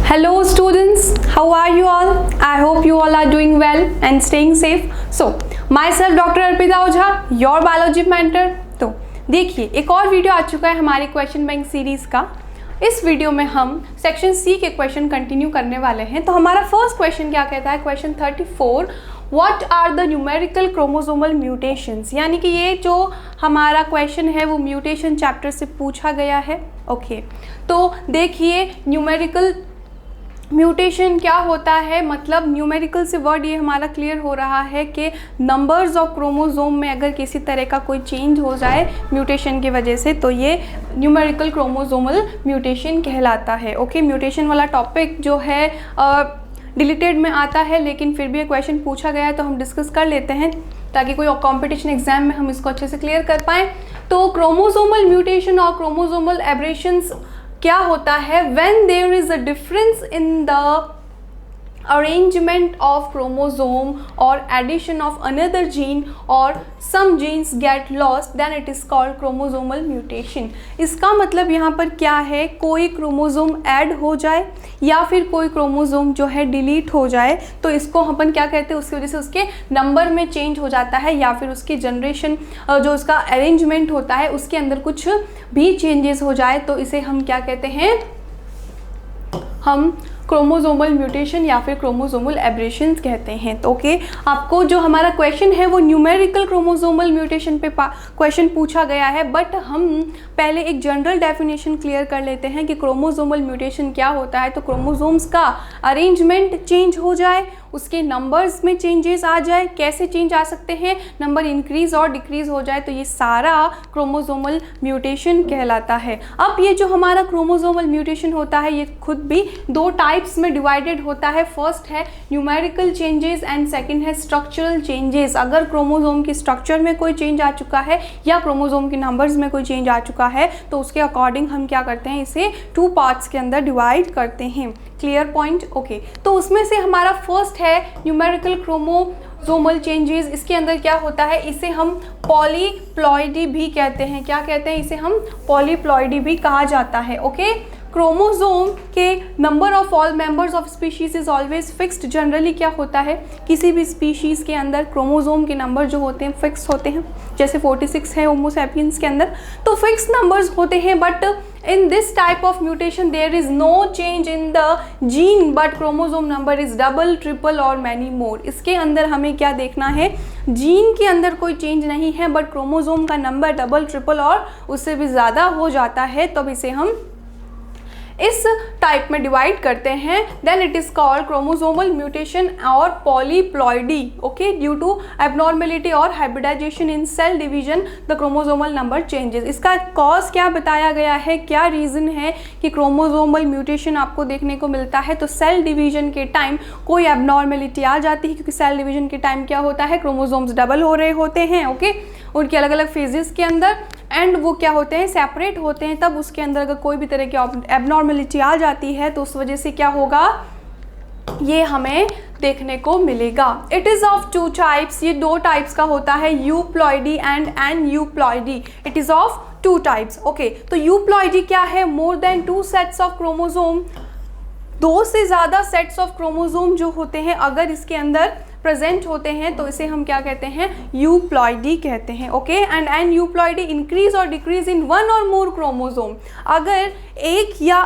Hello students, how are you all? I hope you all are doing well and staying safe. So, myself Dr. Arpita Ojha, your biology mentor. तो देखिए एक और video आ चुका है हमारी question bank series का। इस वीडियो में हम सेक्शन सी के क्वेश्चन कंटिन्यू करने वाले हैं। तो हमारा फर्स्ट क्वेश्चन क्या कहता है, question 34, what are the numerical chromosomal mutations. यानी कि ये जो हमारा क्वेश्चन है वो म्यूटेशन चैप्टर से पूछा गया है। ओके तो देखिए न्यूमेरिकल म्यूटेशन क्या होता है, मतलब न्यूमेरिकल से वर्ड ये हमारा क्लियर हो रहा है कि नंबर्स ऑफ क्रोमोसोम में अगर किसी तरह का कोई चेंज हो जाए म्यूटेशन की वजह से तो ये न्यूमेरिकल क्रोमोसोमल म्यूटेशन कहलाता है। ओके म्यूटेशन वाला टॉपिक जो है डिलीटेड में आता है, लेकिन फिर भी ये क्वेश्चन पूछा गया है तो हम डिस्कस कर लेते हैं ताकि कोई कॉम्पिटिशन एग्जाम में हम इसको अच्छे से क्लियर कर पाएँ। तो क्रोमोसोमल म्यूटेशन और क्रोमोसोमल एब्रेशंस क्या होता है, when there is a difference in the arrangement of chromosome or addition of another gene or some genes get lost, then it is called chromosomal mutation। इसका मतलब यहाँ पर क्या है, कोई क्रोमोसोम ऐड हो जाए या फिर कोई क्रोमोसोम जो है डिलीट हो जाए तो इसको अपन क्या कहते हैं, उसकी वजह से उसके नंबर में चेंज हो जाता है या फिर उसकी जनरेशन जो उसका अरेंजमेंट होता है उसके अंदर कुछ भी चेंजेस हो जाए तो इसे हम क्या कहते हैं, हम क्रोमोसोमल म्यूटेशन या फिर क्रोमोसोमल एब्रेशंस कहते हैं। तो ओके आपको जो हमारा क्वेश्चन है वो न्यूमेरिकल क्रोमोसोमल म्यूटेशन पे क्वेश्चन पूछा गया है, बट हम पहले एक जनरल डेफिनेशन क्लियर कर लेते हैं कि क्रोमोसोमल म्यूटेशन क्या होता है। तो क्रोमोसोम्स का अरेंजमेंट चेंज हो जाए, उसके नंबर्स में चेंजेस आ जाए, कैसे चेंज आ सकते हैं, नंबर इंक्रीज और डिक्रीज हो जाए, तो ये सारा क्रोमोसोमल म्यूटेशन कहलाता है। अब ये जो हमारा क्रोमोसोमल म्यूटेशन होता है ये खुद भी दो टाइप्स में डिवाइडेड होता है। फर्स्ट है न्यूमेरिकल चेंजेस एंड सेकंड है स्ट्रक्चरल चेंजेस। अगर क्रोमोसोम की स्ट्रक्चर में कोई चेंज आ चुका है या क्रोमोसोम के नंबर्स में कोई चेंज आ चुका है तो उसके अकॉर्डिंग हम क्या करते हैं, इसे टू पार्ट्स के अंदर डिवाइड करते हैं। Clear point. ओके तो उसमें से हमारा फर्स्ट है न्यूमेरिकल क्रोमोसोमल चेंजेस। इसके अंदर क्या होता है, इसे हम पॉलीप्लॉइडी भी कहते हैं। क्या कहते हैं, इसे हम पॉलीप्लॉइडी भी कहा जाता है। ओके क्रोमोसोम के number of all members of species is always fixed. Generally क्या होता है, किसी भी स्पीशीज़ के अंदर क्रोमोसोम के नंबर जो होते हैं फिक्स होते हैं, जैसे 46 है होमो सैपियंस के अंदर, तो फिक्स नंबर्स होते हैं। But in this type of mutation there is no change in the gene but chromosome number is double, triple और many more। इसके अंदर हमें क्या देखना है, जीन के अंदर कोई चेंज नहीं है बट क्रोमोसोम का नंबर डबल, ट्रिपल और उससे भी ज़्यादा हो जाता है, तब इसे हम इस टाइप में डिवाइड करते हैं। Then it is called chromosomal mutation और polyploidy. Okay due to abnormality और hybridization in cell division the chromosomal number changes. इसका कॉज क्या बताया गया है, क्या रीज़न है कि क्रोमोसोमल म्यूटेशन आपको देखने को मिलता है। तो सेल डिवीजन के टाइम कोई एबनॉर्मेलिटी आ जाती है, क्योंकि सेल डिवीजन के टाइम क्या होता है, क्रोमोसोम्स डबल हो रहे होते हैं। ओके उनके अलग अलग फेजेस के अंदर एंड वो क्या होते हैं, सेपरेट होते हैं। तब उसके अंदर अगर कोई भी तरह की एबनॉर्मेलिटी आ जाती है तो उस वजह से क्या होगा, ये हमें देखने को मिलेगा। It is of two types, ये दो टाइप्स का होता है, euploidy and aneuploidy. It is of two types. Okay तो यूप्लॉइडी क्या है, more than two sets of chromosome, दो से ज़्यादा सेट्स ऑफ क्रोमोसोम जो होते हैं अगर इसके अंदर प्रेजेंट होते हैं तो इसे हम क्या कहते हैं, यूप्लॉइडी कहते हैं। ओके एंड एनयूप्लॉइडी इंक्रीज और डिक्रीज इन वन और मोर क्रोमोसोम। अगर एक या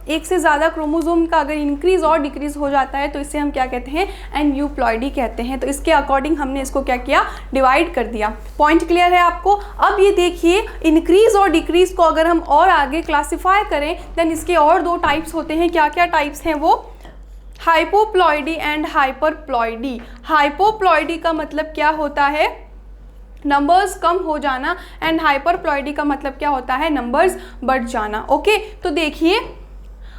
एक से ज़्यादा क्रोमोसोम का अगर इंक्रीज और डिक्रीज हो जाता है तो इसे हम क्या कहते हैं, एनयूप्लॉइडी कहते हैं। तो इसके अकॉर्डिंग हमने इसको क्या किया, डिवाइड कर दिया। पॉइंट क्लियर है आपको। अब ये देखिए इंक्रीज और डिक्रीज को अगर हम और आगे क्लासीफाई करें देन इसके और दो टाइप्स होते हैं। क्या क्या टाइप्स हैं वो, हाइपोप्लॉइडी एंड हाइपरप्लॉइडी। हाइपोप्लॉइडी का मतलब क्या होता है, नंबर्स कम हो जाना, एंड हाइपरप्लॉइडी का मतलब क्या होता है, नंबर्स बढ़ जाना। ओके तो देखिए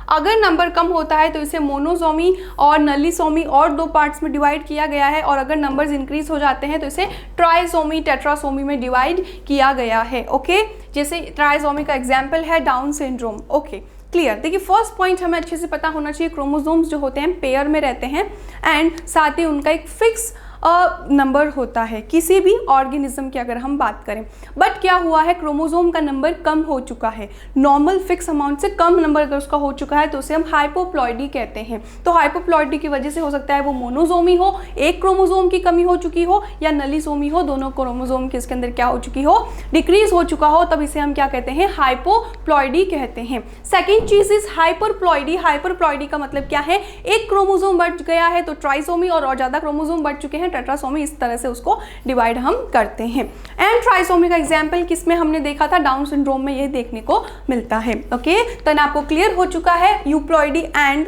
अगर नंबर कम होता है तो इसे मोनोसोमी और नलीसोमी और दो पार्ट्स में डिवाइड किया गया है, और अगर नंबर्स इंक्रीज हो जाते हैं तो इसे ट्राइसोमी, टेट्रासोमी में डिवाइड किया गया है। ओके जैसे ट्राइसोमी का एग्जाम्पल है डाउन सिंड्रोम। Okay clear. देखिए फर्स्ट पॉइंट हमें अच्छे से पता होना चाहिए, क्रोमोसोम्स जो होते हैं पेयर में रहते हैं एंड साथ ही उनका एक फिक्स नंबर होता है किसी भी ऑर्गेनिज्म की अगर हम बात करें। बट क्या हुआ है, क्रोमोसोम का नंबर कम हो चुका है, नॉर्मल फिक्स अमाउंट से कम नंबर अगर उसका हो चुका है तो उसे हम हाइपोप्लॉइडी कहते हैं। तो हाइपोप्लॉइडी की वजह से हो सकता है वो मोनोसोमी हो, एक क्रोमोसोम की कमी हो चुकी हो, या नलीसोमी हो, दोनों क्रोमोसोम के इसके अंदर क्या हो चुकी हो, डिक्रीज हो चुका हो, तब इसे हम क्या कहते हैं, हाइपोप्लॉइडी कहते हैं। सेकेंड चीज इज हाइपरप्लॉइडी। हाइपरप्लॉइडी का मतलब क्या है, एक क्रोमोसोम बढ़ गया है तो ट्राइसोमी, और ज़्यादा क्रोमोसोम बढ़ चुके हैं टेट्रासोमी, इस तरह से उसको डिवाइड हम करते हैं। एंड ट्राइसोमी का एग्जाम्पल किसमें हमने देखा था, डाउन सिंड्रोम में ये देखने को मिलता है। ओके, तो आपको क्लियर हो चुका है यूप्लॉइडी एंड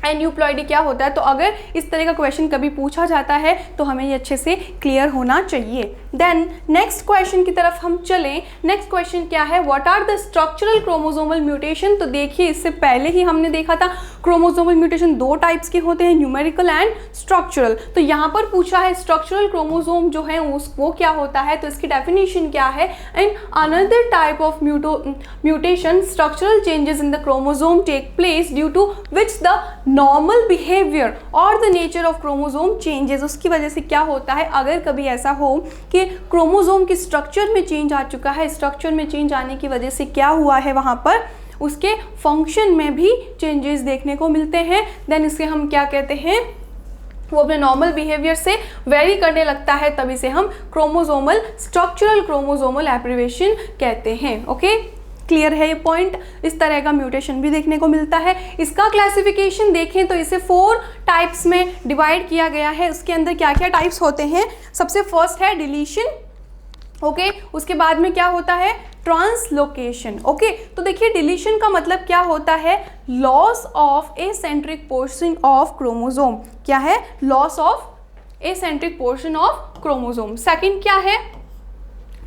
एन्यूप्लॉइडी क्या होता है। तो अगर इस तरह का क्वेश्चन कभी पूछा जाता है तो हमें ये अच्छे से क्लियर होना चाहिए। देन नेक्स्ट क्वेश्चन की तरफ हम चलें। नेक्स्ट क्वेश्चन क्या है, what are the structural chromosomal mutation. तो देखिए इससे पहले ही हमने देखा था क्रोमोसोमल म्यूटेशन दो टाइप्स के होते हैं, न्यूमेरिकल एंड स्ट्रक्चरल। तो यहाँ पर पूछा है स्ट्रक्चरल क्रोमोसोम जो है वो क्या होता है, तो इसकी डेफिनेशन क्या है, and another type of mutation structural changes in the chromosome take place due to which the normal behaviour और the nature of chromosome changes. उसकी वजह से क्या होता है, अगर कभी ऐसा हो कि क्रोमोसोम के स्ट्रक्चर में चेंज आ चुका है, स्ट्रक्चर में चेंज आने की वजह से क्या हुआ है, वहाँ पर उसके फंक्शन में भी चेंजेस देखने को मिलते हैं। देन इसे हम क्या कहते हैं, वो अपने नॉर्मल बिहेवियर से वेरी करने लगता है, तब इसे हम क्रोमोसोमल स्ट्रक्चरल क्रोमोसोमल एब्रिविएशन कहते हैं। ओके, क्लियर है ये पॉइंट। इस तरह का म्यूटेशन भी देखने को मिलता है। इसका क्लासिफिकेशन देखें तो इसे 4 टाइप्स में डिवाइड किया गया है। उसके अंदर क्या क्या टाइप्स होते हैं, सबसे फर्स्ट है डिलीशन। ओके, उसके बाद में क्या होता है, ट्रांसलोकेशन। ओके, तो देखिए डिलीशन का मतलब क्या होता है, loss of acentric portion of chromosome. क्या है, loss of acentric portion of chromosome. Second क्या है,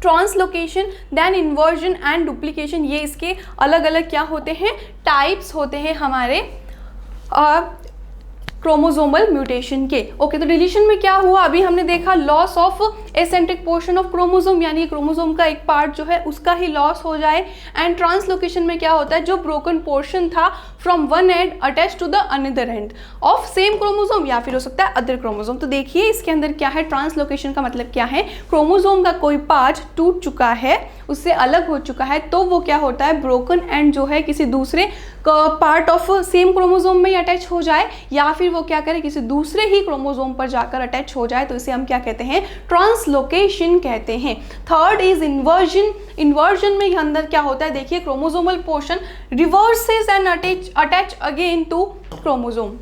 translocation. Then inversion and duplication. ये इसके अलग अलग क्या होते हैं, टाइप्स होते हैं हमारे क्रोमोसोमल म्यूटेशन के। ओके, तो डिलीशन में क्या हुआ, अभी हमने देखा loss of acentric portion of chromosome, यानी क्रोमोसोम का एक पार्ट जो है उसका ही लॉस हो जाए। एंड ट्रांसलोकेशन में क्या होता है, जो ब्रोकन पोर्शन था from one end attach to the another end of same chromosome, या फिर हो सकता है अदर क्रोमोसोम। तो देखिए इसके अंदर क्या है, ट्रांसलोकेशन का मतलब क्या है, क्रोमोसोम का कोई पार्ट टूट चुका है, उससे अलग हो चुका है, तो वो क्या होता है, ब्रोकन एंड जो है किसी दूसरे पार्ट ऑफ सेम क्रोमोसोम में अटैच हो जाए, या फिर वो क्या करे, किसी दूसरे ही क्रोमोसोम पर जाकर अटैच हो जाए, तो इसे हम क्या कहते हैं, ट्रांसलोकेशन कहते हैं। Third is inversion. इन्वर्जन में अंदर क्या होता है, देखिए chromosomal portion reverses and attach again to chromosome.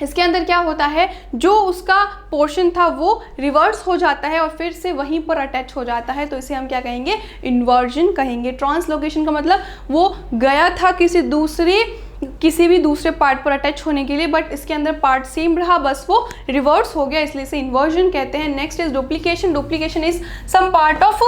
इसके अंदर क्या होता है, जो उसका पोर्शन था वो रिवर्स हो जाता है और फिर से वहीं पर अटैच हो जाता है, तो इसे हम क्या कहेंगे, इन्वर्जन कहेंगे। ट्रांसलोकेशन का मतलब वो गया था किसी भी दूसरे पार्ट पर अटैच होने के लिए, बट इसके अंदर पार्ट सेम रहा, बस वो रिवर्स हो गया, इसलिए इसे इन्वर्जन कहते हैं। Next is duplication. Duplication is some part of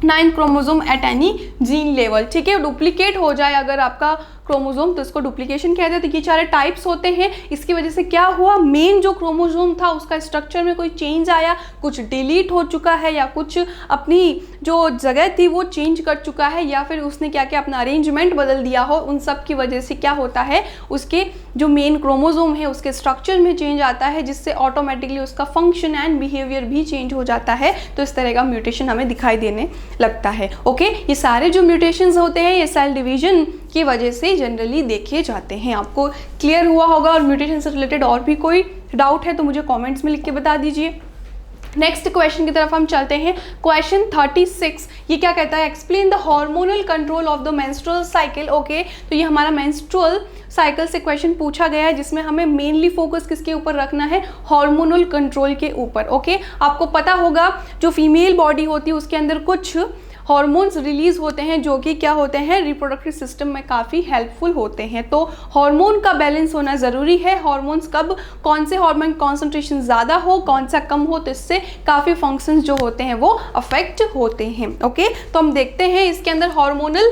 9 chromosome at any gene level. ठीक है, डुप्लीकेट हो जाए अगर आपका क्रोमोसोम तो इसको डुप्लीकेशन कहते हैं। तो ये सारे टाइप्स होते हैं। इसकी वजह से क्या हुआ, मेन जो क्रोमोसोम था उसका स्ट्रक्चर में कोई चेंज आया, कुछ डिलीट हो चुका है, या कुछ अपनी जो जगह थी वो चेंज कर चुका है, या फिर उसने क्या क्या अपना अरेंजमेंट बदल दिया हो। उन सब की वजह से क्या होता है, उसके जो मेन क्रोमोसोम है उसके स्ट्रक्चर में चेंज आता है, जिससे ऑटोमेटिकली उसका फंक्शन एंड बिहेवियर भी चेंज हो जाता है। तो इस तरह का म्यूटेशन हमें दिखाई देने लगता है। ओके, ये सारे जो म्यूटेशंस होते हैं ये सेल डिवीजन की वजह से जनरली देखे जाते हैं। आपको क्लियर हुआ होगा, और म्यूटेशन से रिलेटेड और भी कोई डाउट है तो मुझे कमेंट्स में लिख के बता दीजिए। नेक्स्ट क्वेश्चन की तरफ हम चलते हैं। क्वेश्चन 36 ये क्या कहता है, explain the hormonal control of the menstrual cycle. Okay, तो ये हमारा मेंस्ट्रुअल साइकिल से क्वेश्चन पूछा गया है, जिसमें हमें मेनली फोकस किसके ऊपर रखना है, हार्मोनल कंट्रोल के ऊपर। ओके, आपको पता होगा जो फीमेल बॉडी होती है उसके अंदर कुछ हार्मोन्स रिलीज होते हैं जो कि क्या होते हैं, रिप्रोडक्टिव सिस्टम में काफ़ी हेल्पफुल होते हैं। तो हार्मोन का बैलेंस होना ज़रूरी है। हार्मोन्स कब, कौन से हार्मोन कॉन्सेंट्रेशन ज़्यादा हो, कौन सा कम हो, तो इससे काफ़ी फंक्शंस जो होते हैं वो अफेक्ट होते हैं। ओके, तो हम देखते हैं इसके अंदर हार्मोनल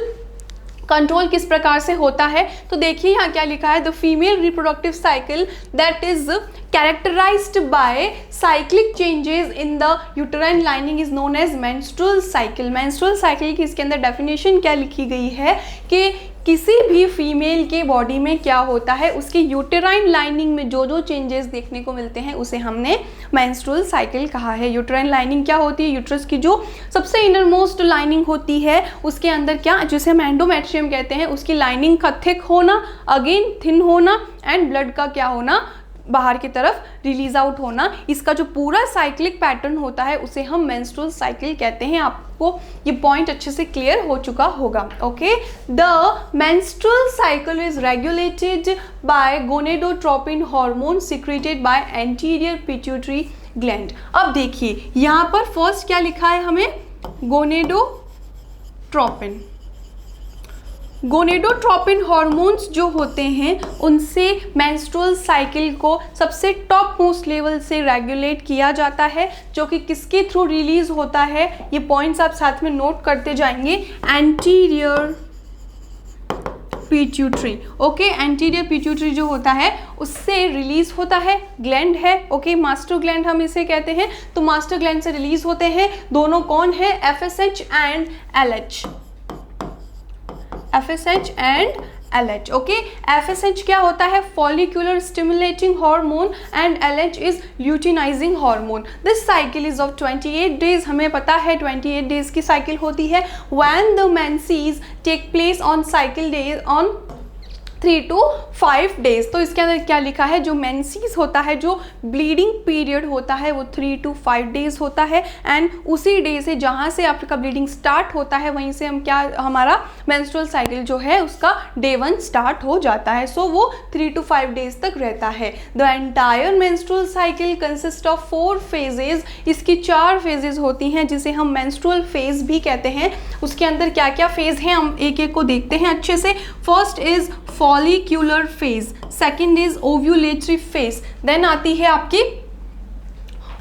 कंट्रोल किस प्रकार से होता है। तो देखिए यहाँ क्या लिखा है, the female reproductive cycle that is characterized by cyclic changes in the uterine lining is known as menstrual cycle. Menstrual cycle की इसके अंदर डेफिनेशन क्या लिखी गई है कि किसी भी फीमेल के बॉडी में क्या होता है, उसकी यूटेराइन लाइनिंग में जो जो चेंजेस देखने को मिलते हैं उसे हमने मेंस्ट्रुअल साइकिल कहा है। यूटेराइन लाइनिंग क्या होती है, यूट्रस की जो सबसे इनरमोस्ट लाइनिंग होती है उसके अंदर क्या, जिसे हम एंडोमेट्रियम कहते हैं, उसकी लाइनिंग का थिक होना, अगेन थिन होना, एंड ब्लड का क्या होना, बाहर की तरफ रिलीज आउट होना। इसका जो पूरा साइक्लिक पैटर्न होता है उसे हम मेंस्ट्रुअल साइकिल कहते हैं। आपको ये पॉइंट अच्छे से क्लियर हो चुका होगा। Okay, the menstrual cycle is regulated by gonadotropin hormone secreted by anterior pituitary gland. अब देखिए यहाँ पर फर्स्ट क्या लिखा है हमें, गोनेडोट्रोपिन। गोनेडोट्रोपिन हार्मोन्स जो होते हैं उनसे मेंस्ट्रुअल साइकिल को सबसे टॉप मोस्ट लेवल से रेगुलेट किया जाता है, जो कि किसके थ्रू रिलीज होता है, ये पॉइंट्स आप साथ में नोट करते जाएंगे। Anterior pituitary, okay, anterior pituitary जो होता है उससे रिलीज होता है, ग्लैंड है, ओके, मास्टर ग्लैंड हम इसे कहते हैं। तो मास्टर ग्लैंड से रिलीज होते हैं दोनों, कौन है, FSH and LH, FSH and LH। Okay, FSH क्या होता है, follicular stimulating hormone, and LH is luteinizing hormone. This cycle is of 28 days, हमें पता है 28 डेज की साइकिल होती है। When the menses take place on cycle days on 3 to 5 days. तो इसके अंदर क्या लिखा है, जो मेंसेस होता है, जो ब्लीडिंग पीरियड होता है वो 3 to 5 डेज होता है, एंड उसी डे से जहाँ से आपका ब्लीडिंग स्टार्ट होता है वहीं से हम क्या, हमारा मेंस्ट्रुअल साइकिल जो है उसका डे 1 स्टार्ट हो जाता है। सो वो 3 to 5 डेज तक रहता है। The entire menstrual cycle consist of 4 phases. इसकी 4 फेजेज होती हैं जिसे हम मेंस्ट्रुअल फेज भी कहते हैं। उसके अंदर क्या क्या फेज हैं हम एक एक को देखते हैं अच्छे से। First is follicular phase, second is ovulatory phase, then आती है आपकी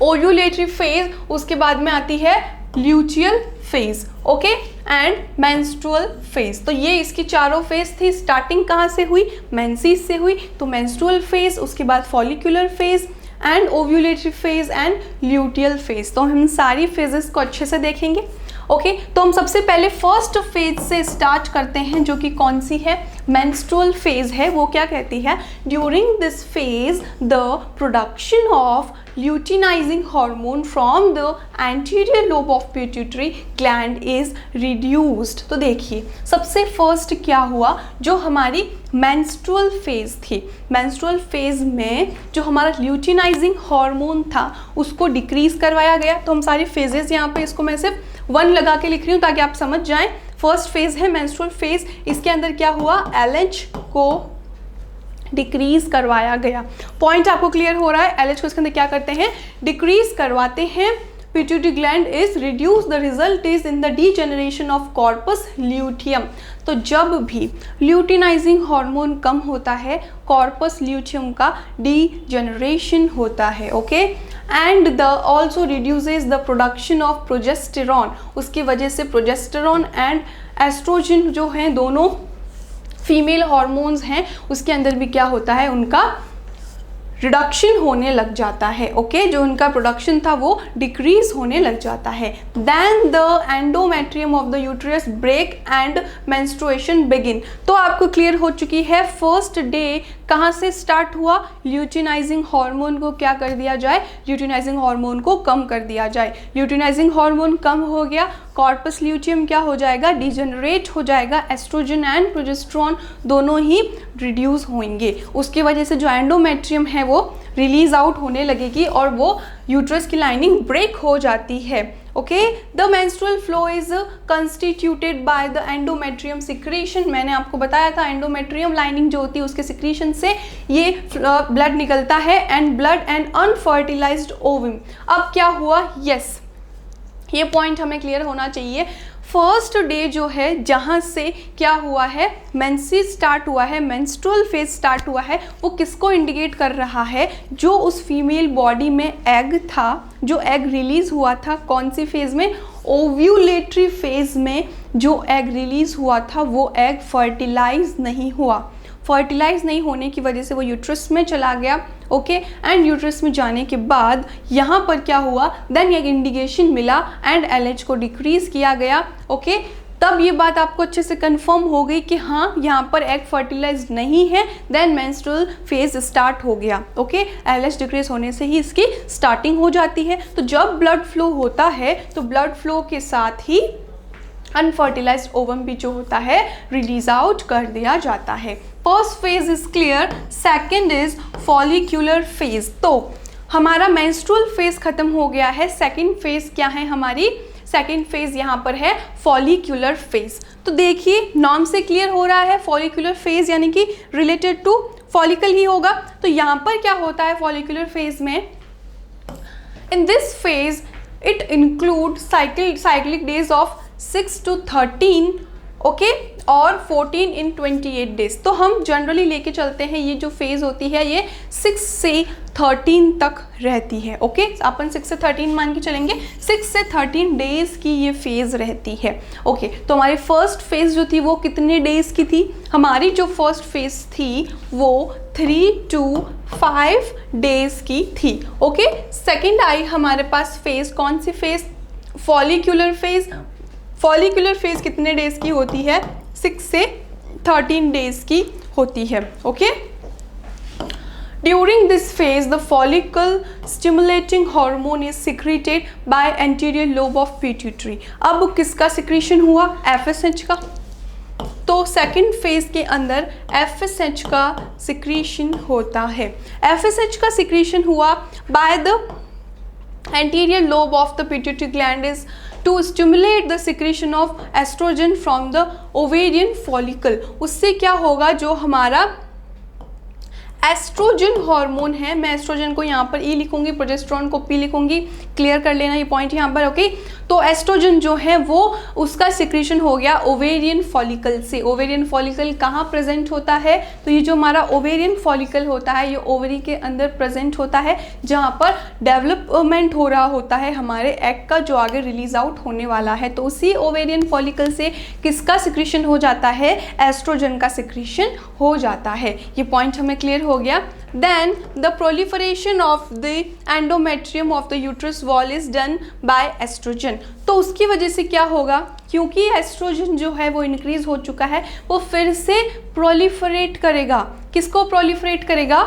ओव्यूलेटरी फेज, उसके बाद में आती है luteal phase, okay, and menstrual phase. तो ये इसकी चारों फेज थी। स्टार्टिंग कहाँ से हुई, मेंसेस से हुई, तो मेंस्ट्रुअल फेज, उसके बाद follicular phase and ovulatory phase and luteal phase. तो हम सारी फेजेस को अच्छे से देखेंगे। ओके, तो हम सबसे पहले फर्स्ट फेज से स्टार्ट करते हैं, जो कि कौन सी है, मेंस्ट्रुअल फेज है। वो क्या कहती है, during this phase the production of luteinizing hormone from the anterior lobe of pituitary gland is reduced. तो देखिए सबसे फर्स्ट क्या हुआ, जो हमारी मेंस्ट्रुअल फेज थी, मेंस्ट्रुअल फेज में जो हमारा ल्यूटिनाइजिंग हार्मोन था उसको डिक्रीज करवाया गया। तो हम सारी फेजेस यहाँ पे, इसको मैं सिर्फ 1 लगा के लिख रही हूँ ताकि आप समझ जाएं। फर्स्ट फेज है मेंस्ट्रुअल फेज, इसके अंदर क्या हुआ, LH को डिक्रीज करवाया गया। पॉइंट आपको क्लियर हो रहा है, LH को इसके अंदर क्या करते हैं, डिक्रीज करवाते हैं। Pituitary gland is reduce, the result is in the degeneration of corpus luteum. तो जब भी ल्यूटिनाइजिंग हार्मोन कम होता है, कॉर्पस ल्यूटियम का डीजेनरेशन होता है, okay, and the also reduces the production of progesterone. उसकी वजह से प्रोजेस्टेरॉन एंड एस्ट्रोजन जो हैं, दोनों फीमेल हार्मोन्स हैं, उसके अंदर भी क्या होता है, उनका रिडक्शन होने लग जाता है, ओके, जो उनका प्रोडक्शन था वो डिक्रीज होने लग जाता है। Then the endometrium of the uterus break and menstruation begin. तो आपको क्लियर हो चुकी है, फर्स्ट डे कहाँ से स्टार्ट हुआ, ल्यूटिनाइजिंग हार्मोन को क्या कर दिया जाए, ल्यूटिनाइजिंग हार्मोन को कम कर दिया जाए। ल्यूटिनाइजिंग हार्मोन कम हो गया, कॉर्पस ल्यूटियम क्या हो जाएगा, डिजेनरेट हो जाएगा, एस्ट्रोजन एंड प्रोजेस्टेरॉन दोनों ही रिड्यूस होंगे। उसकी वजह से जो एंडोमेट्रियम है वो रिलीज आउट होने लगेगी और वो यूट्रस की लाइनिंग ब्रेक हो जाती है, okay. The menstrual flow is constituted by the endometrium secretion. मैंने आपको बताया था एंडोमेट्रियम लाइनिंग जो होती है उसके सिक्रीशन से ये ब्लड निकलता है, and blood and unfertilised ovum. अब क्या हुआ, यस ये पॉइंट हमें क्लियर होना चाहिए। फर्स्ट डे जो है जहाँ से क्या हुआ है, मेंसेस स्टार्ट हुआ है, मेंस्ट्रुअल फेज स्टार्ट हुआ है, वो किसको इंडिकेट कर रहा है, जो उस फीमेल बॉडी में एग था, जो एग रिलीज हुआ था, कौन सी फेज में, ओव्यूलेटरी फेज में जो एग रिलीज हुआ था वो एग फर्टिलाइज नहीं हुआ। फर्टिलाइज नहीं होने की वजह से वो यूट्रस में चला गया, ओके, एंड यूट्रस में जाने के बाद यहाँ पर क्या हुआ, देन एक इंडिकेशन मिला एंड LH को डिक्रीज किया गया, ओके। तब ये बात आपको अच्छे से कंफर्म हो गई कि हाँ यहाँ पर एग फर्टिलाइज्ड नहीं है, देन मेंस्ट्रुअल फेज स्टार्ट हो गया। ओके, LH डिक्रीज होने से ही इसकी स्टार्टिंग हो जाती है। तो जब ब्लड फ्लो होता है तो ब्लड फ्लो के साथ ही अनफर्टिलाइज्ड ओवम भी जो होता है रिलीज आउट कर दिया जाता है। First phase is clear, second is follicular phase. तो हमारा मेंस्ट्रुअल फेज खत्म हो गया है, सेकेंड फेज क्या है हमारी, सेकेंड फेज यहाँ पर है फॉलिक्यूलर फेज। तो देखिए नाम से क्लियर हो रहा है फॉलिक्यूलर फेज यानी कि रिलेटेड टू फॉलिकल ही होगा। तो यहाँ पर क्या होता है फॉलिक्यूलर फेज में, in this phase it include cyclic days of 6 to 13 okay और 14 in 28 डेज। तो हम जनरली लेके चलते हैं ये जो फेज होती है ये 6 से 13 तक रहती है। ओके, अपन 6 से 13 मान के चलेंगे, 6 से 13 डेज की ये फेज रहती है। ओके, तो हमारी फर्स्ट फेज जो थी वो कितने डेज की थी, हमारी जो फर्स्ट फेज थी वो 3 to 5 डेज की थी। ओके, सेकेंड आई हमारे पास फेज, कौन सी phase, follicular phase. Follicular phase कितने डेज की होती है, 6 से 13 डेज की होती है। Okay, during this phase the follicle stimulating hormone is secreted by anterior lobe of pituitary. अब किसका सिक्रीशन हुआ, FSH का। तो सेकेंड फेज के अंदर FSH का सिक्रीशन होता है। FSH का सिक्रीशन हुआ by the anterior lobe of the pituitary gland is to stimulate the secretion of estrogen from the ovarian follicle। उससे क्या होगा, जो हमारा एस्ट्रोजन हार्मोन है, मैं एस्ट्रोजन को यहाँ पर E लिखूंगी, प्रोजेस्टेरोन को P लिखूंगी, क्लियर कर लेना ये पॉइंट यहाँ पर। ओके, तो एस्ट्रोजन जो है वो उसका सिक्रीशन हो गया ओवेरियन फॉलिकल से। ओवेरियन फॉलिकल कहाँ प्रेजेंट होता है, तो ये जो हमारा ओवेरियन फॉलिकल होता है ये ओवरी के अंदर प्रेजेंट होता है, जहाँ पर डेवलपमेंट हो रहा होता है हमारे एग का जो आगे रिलीज आउट होने वाला है। तो उसी ओवेरियन फॉलिकल से किसका सिक्रीशन हो जाता है, एस्ट्रोजन का सिक्रीशन हो जाता है। ये पॉइंट हमें क्लियर हो गया। Then the proliferation of the endometrium of the uterus wall is done by estrogen। तो उसकी वजह से क्या होगा, क्योंकि एस्ट्रोजन जो है वो इंक्रीज हो चुका है, वो फिर से प्रोलिफरेट करेगा। किसको प्रोलिफरेट करेगा,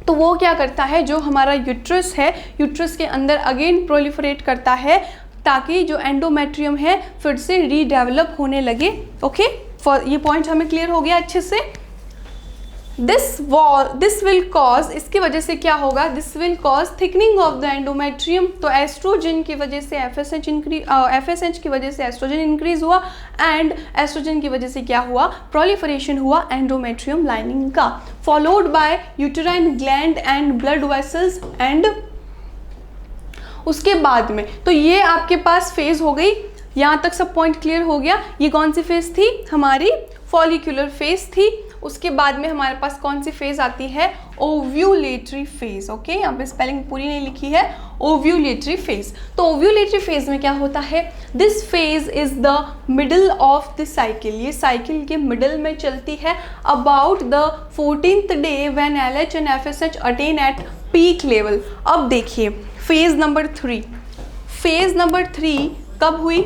तो वो क्या करता है, जो हमारा यूट्रस है, यूट्रस के अंदर अगेन प्रोलिफरेट करता है ताकि जो एंडोमेट्रियम है फिर से रीडेवलप होने लगे। ओके, ये पॉइंट हमें क्लियर हो गया अच्छे से। दिस विल कॉज, इसकी वजह से क्या होगा, this will cause thickening of the endometrium. तो एस्ट्रोजन की वजह से FSH की वजह से एस्ट्रोजन इंक्रीज हुआ एंड एस्ट्रोजन की वजह से क्या हुआ, प्रोलिफरेशन हुआ एंडोमेट्रियम लाइनिंग का, followed by uterine gland and blood vessels and उसके बाद में। तो ये आपके पास फेज हो गई, यहाँ तक सब पॉइंट क्लियर हो गया। ये कौन सी फेज थी, हमारी फॉलिक्यूलर फेज थी। उसके बाद में हमारे पास कौन सी फेज आती है, ओव्यूलेटरी फेज। ओके, यहाँ पे स्पेलिंग पूरी नहीं लिखी है, ओव्यूलेटरी फेज। तो ओव्यूलेटरी फेज में क्या होता है, this phase is the middle of the cycle. ये साइकिल के मिडल में चलती है about the 14th day when LH and FSH attain at peak level. अब देखिए फेज नंबर 3, फेज नंबर 3 कब हुई,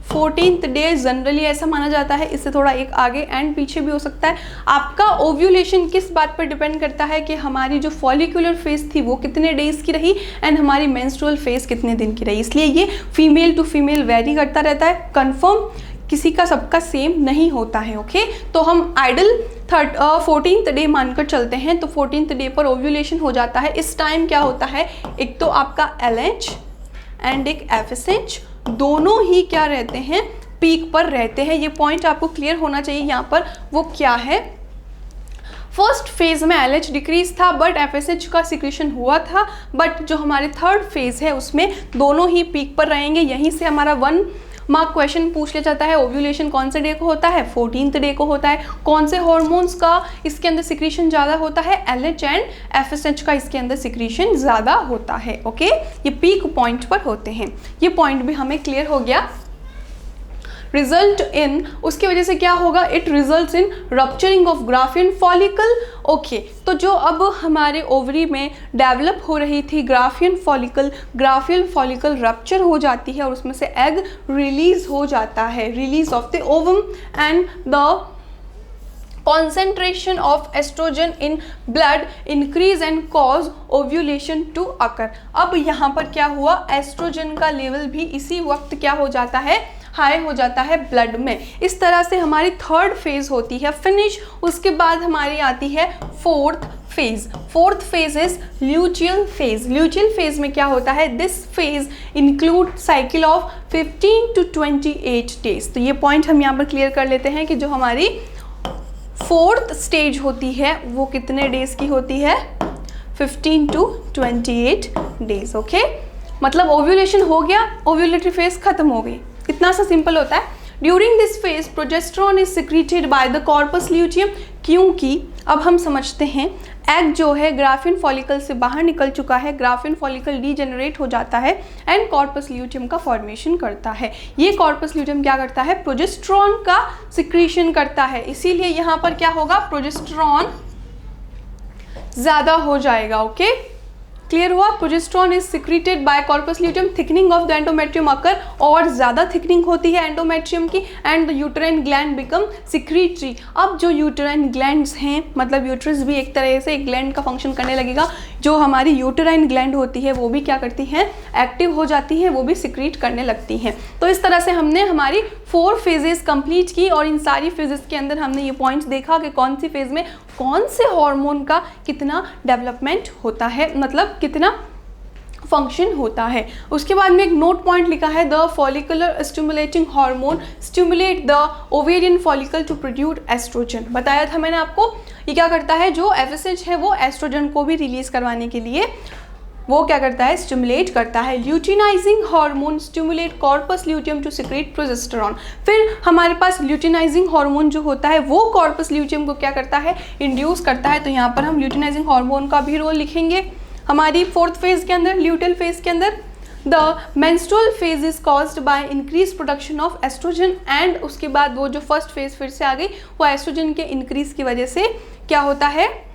14th डे जनरली ऐसा माना जाता है, इससे थोड़ा एक आगे एंड पीछे भी हो सकता है। आपका ओव्यूलेशन किस बात पर डिपेंड करता है कि हमारी जो फॉलिक्यूलर फेज थी वो कितने डेज की रही एंड हमारी मेंस्ट्रुअल फेज कितने दिन की रही, इसलिए ये फीमेल टू फीमेल वेरी करता रहता है, कंफर्म किसी का सबका सेम नहीं होता है। ओके, तो हम आइडल 14th डे मानकर चलते हैं, तो 14th डे पर ओव्यूलेशन हो जाता है। इस टाइम क्या होता है, एक तो आपका LH एंड एक FSH दोनों ही क्या रहते हैं, पीक पर रहते हैं। ये पॉइंट आपको क्लियर होना चाहिए यहाँ पर, वो क्या है, फर्स्ट फेज में LH डिक्रीज था बट FSH का सिक्रीशन हुआ था, बट जो हमारे थर्ड फेज है उसमें दोनों ही पीक पर रहेंगे। यहीं से हमारा 1 मार्क क्वेश्चन पूछ लिया जाता है, ओव्यूलेशन कौन से डे को होता है, 14th डे को होता है। कौन से हार्मोन्स का इसके अंदर सिक्रीशन ज़्यादा होता है, LH एंड FSH का इसके अंदर सिक्रीशन ज़्यादा होता है। ओके, ये पीक पॉइंट पर होते हैं। ये पॉइंट भी हमें क्लियर हो गया। रिजल्ट इन, उसकी वजह से क्या होगा, it results in rupturing of Graafian follicle. Okay, तो जो अब हमारे ओवरी में डेवलप हो रही थी ग्राफियन फॉलिकल रप्चर हो जाती है और उसमें से एग रिलीज हो जाता है, release of the ovum and the concentration of estrogen in blood increase and cause ovulation to occur। अब यहाँ पर क्या हुआ, एस्ट्रोजन का लेवल भी इसी वक्त क्या हो जाता है, हाई हो जाता है ब्लड में। इस तरह से हमारी थर्ड फेज होती है फिनिश। उसके बाद हमारी आती है fourth phase. Fourth phase is luteal phase. Luteal phase में क्या होता है, this phase include cycle of 15 to 28 days. तो ये पॉइंट हम यहाँ पर क्लियर कर लेते हैं कि जो हमारी फोर्थ स्टेज होती है वो कितने डेज की होती है, 15 to 28 डेज। ओके, मतलब ओव्यूलेशन हो गया, ओव्यूलेटरी फेज खत्म हो गई, इतना सा सिंपल होता है। During this phase progesterone is secreted by the corpus luteum, क्योंकि अब हम समझते हैं एग जो है ग्राफियन फॉलिकल से बाहर निकल चुका है, ग्राफियन फॉलिकल डीजेनरेट हो जाता है एंड कॉर्पस ल्यूटियम का फॉर्मेशन करता है। ये कॉर्पस ल्यूटियम क्या करता है, प्रोजेस्टेरॉन का सिक्रीशन करता है, इसीलिए यहाँ पर क्या होगा, प्रोजेस्टेरॉन ज़्यादा हो जाएगा। ओके, क्लियर हुआ। Progesterone is secreted by corpus luteum, thickening of the endometrium occur, और ज़्यादा थिकनिंग होती है एंडोमेट्रियम की and the uterine gland become secretory. अब जो यूटेराइन ग्लैंड्स हैं, मतलब यूट्रस भी एक तरह से एक ग्लैंड का फंक्शन करने लगेगा। जो हमारी यूटेराइन ग्लैंड होती है वो भी क्या करती हैं, एक्टिव हो जाती हैं, वो भी सिक्रीट करने लगती हैं। तो इस तरह से हमने हमारी 4 फेजेस कंप्लीट की और इन सारी फेजेस के अंदर हमने ये पॉइंट्स देखा कि कौन सी फेज में कौन से हार्मोन का कितना डेवलपमेंट होता है, मतलब कितना फंक्शन होता है। उसके बाद में एक नोट पॉइंट लिखा है, the follicular stimulating hormone stimulate the ovarian follicle to produce oestrogen. बताया था मैंने आपको, ये क्या करता है, जो एफएसएच है वो एस्ट्रोजन को भी रिलीज करवाने के लिए वो क्या करता है, स्टिमुलेट करता है। Luteinizing hormone stimulate corpus luteum to secrete progesterone. फिर हमारे पास ल्यूटिनाइजिंग हार्मोन जो होता है वो कॉर्पस ल्यूटियम को क्या करता है, इंड्यूस करता है। तो यहाँ पर हम ल्यूटिनाइजिंग हार्मोन का भी रोल लिखेंगे हमारी फोर्थ फेज के अंदर, ल्यूटियल फेज के अंदर। The menstrual phase is caused by increase production of oestrogen and उसके बाद वो जो फर्स्ट फेज फिर से आ गई, वो एस्ट्रोजन के इंक्रीज की वजह से क्या होता है,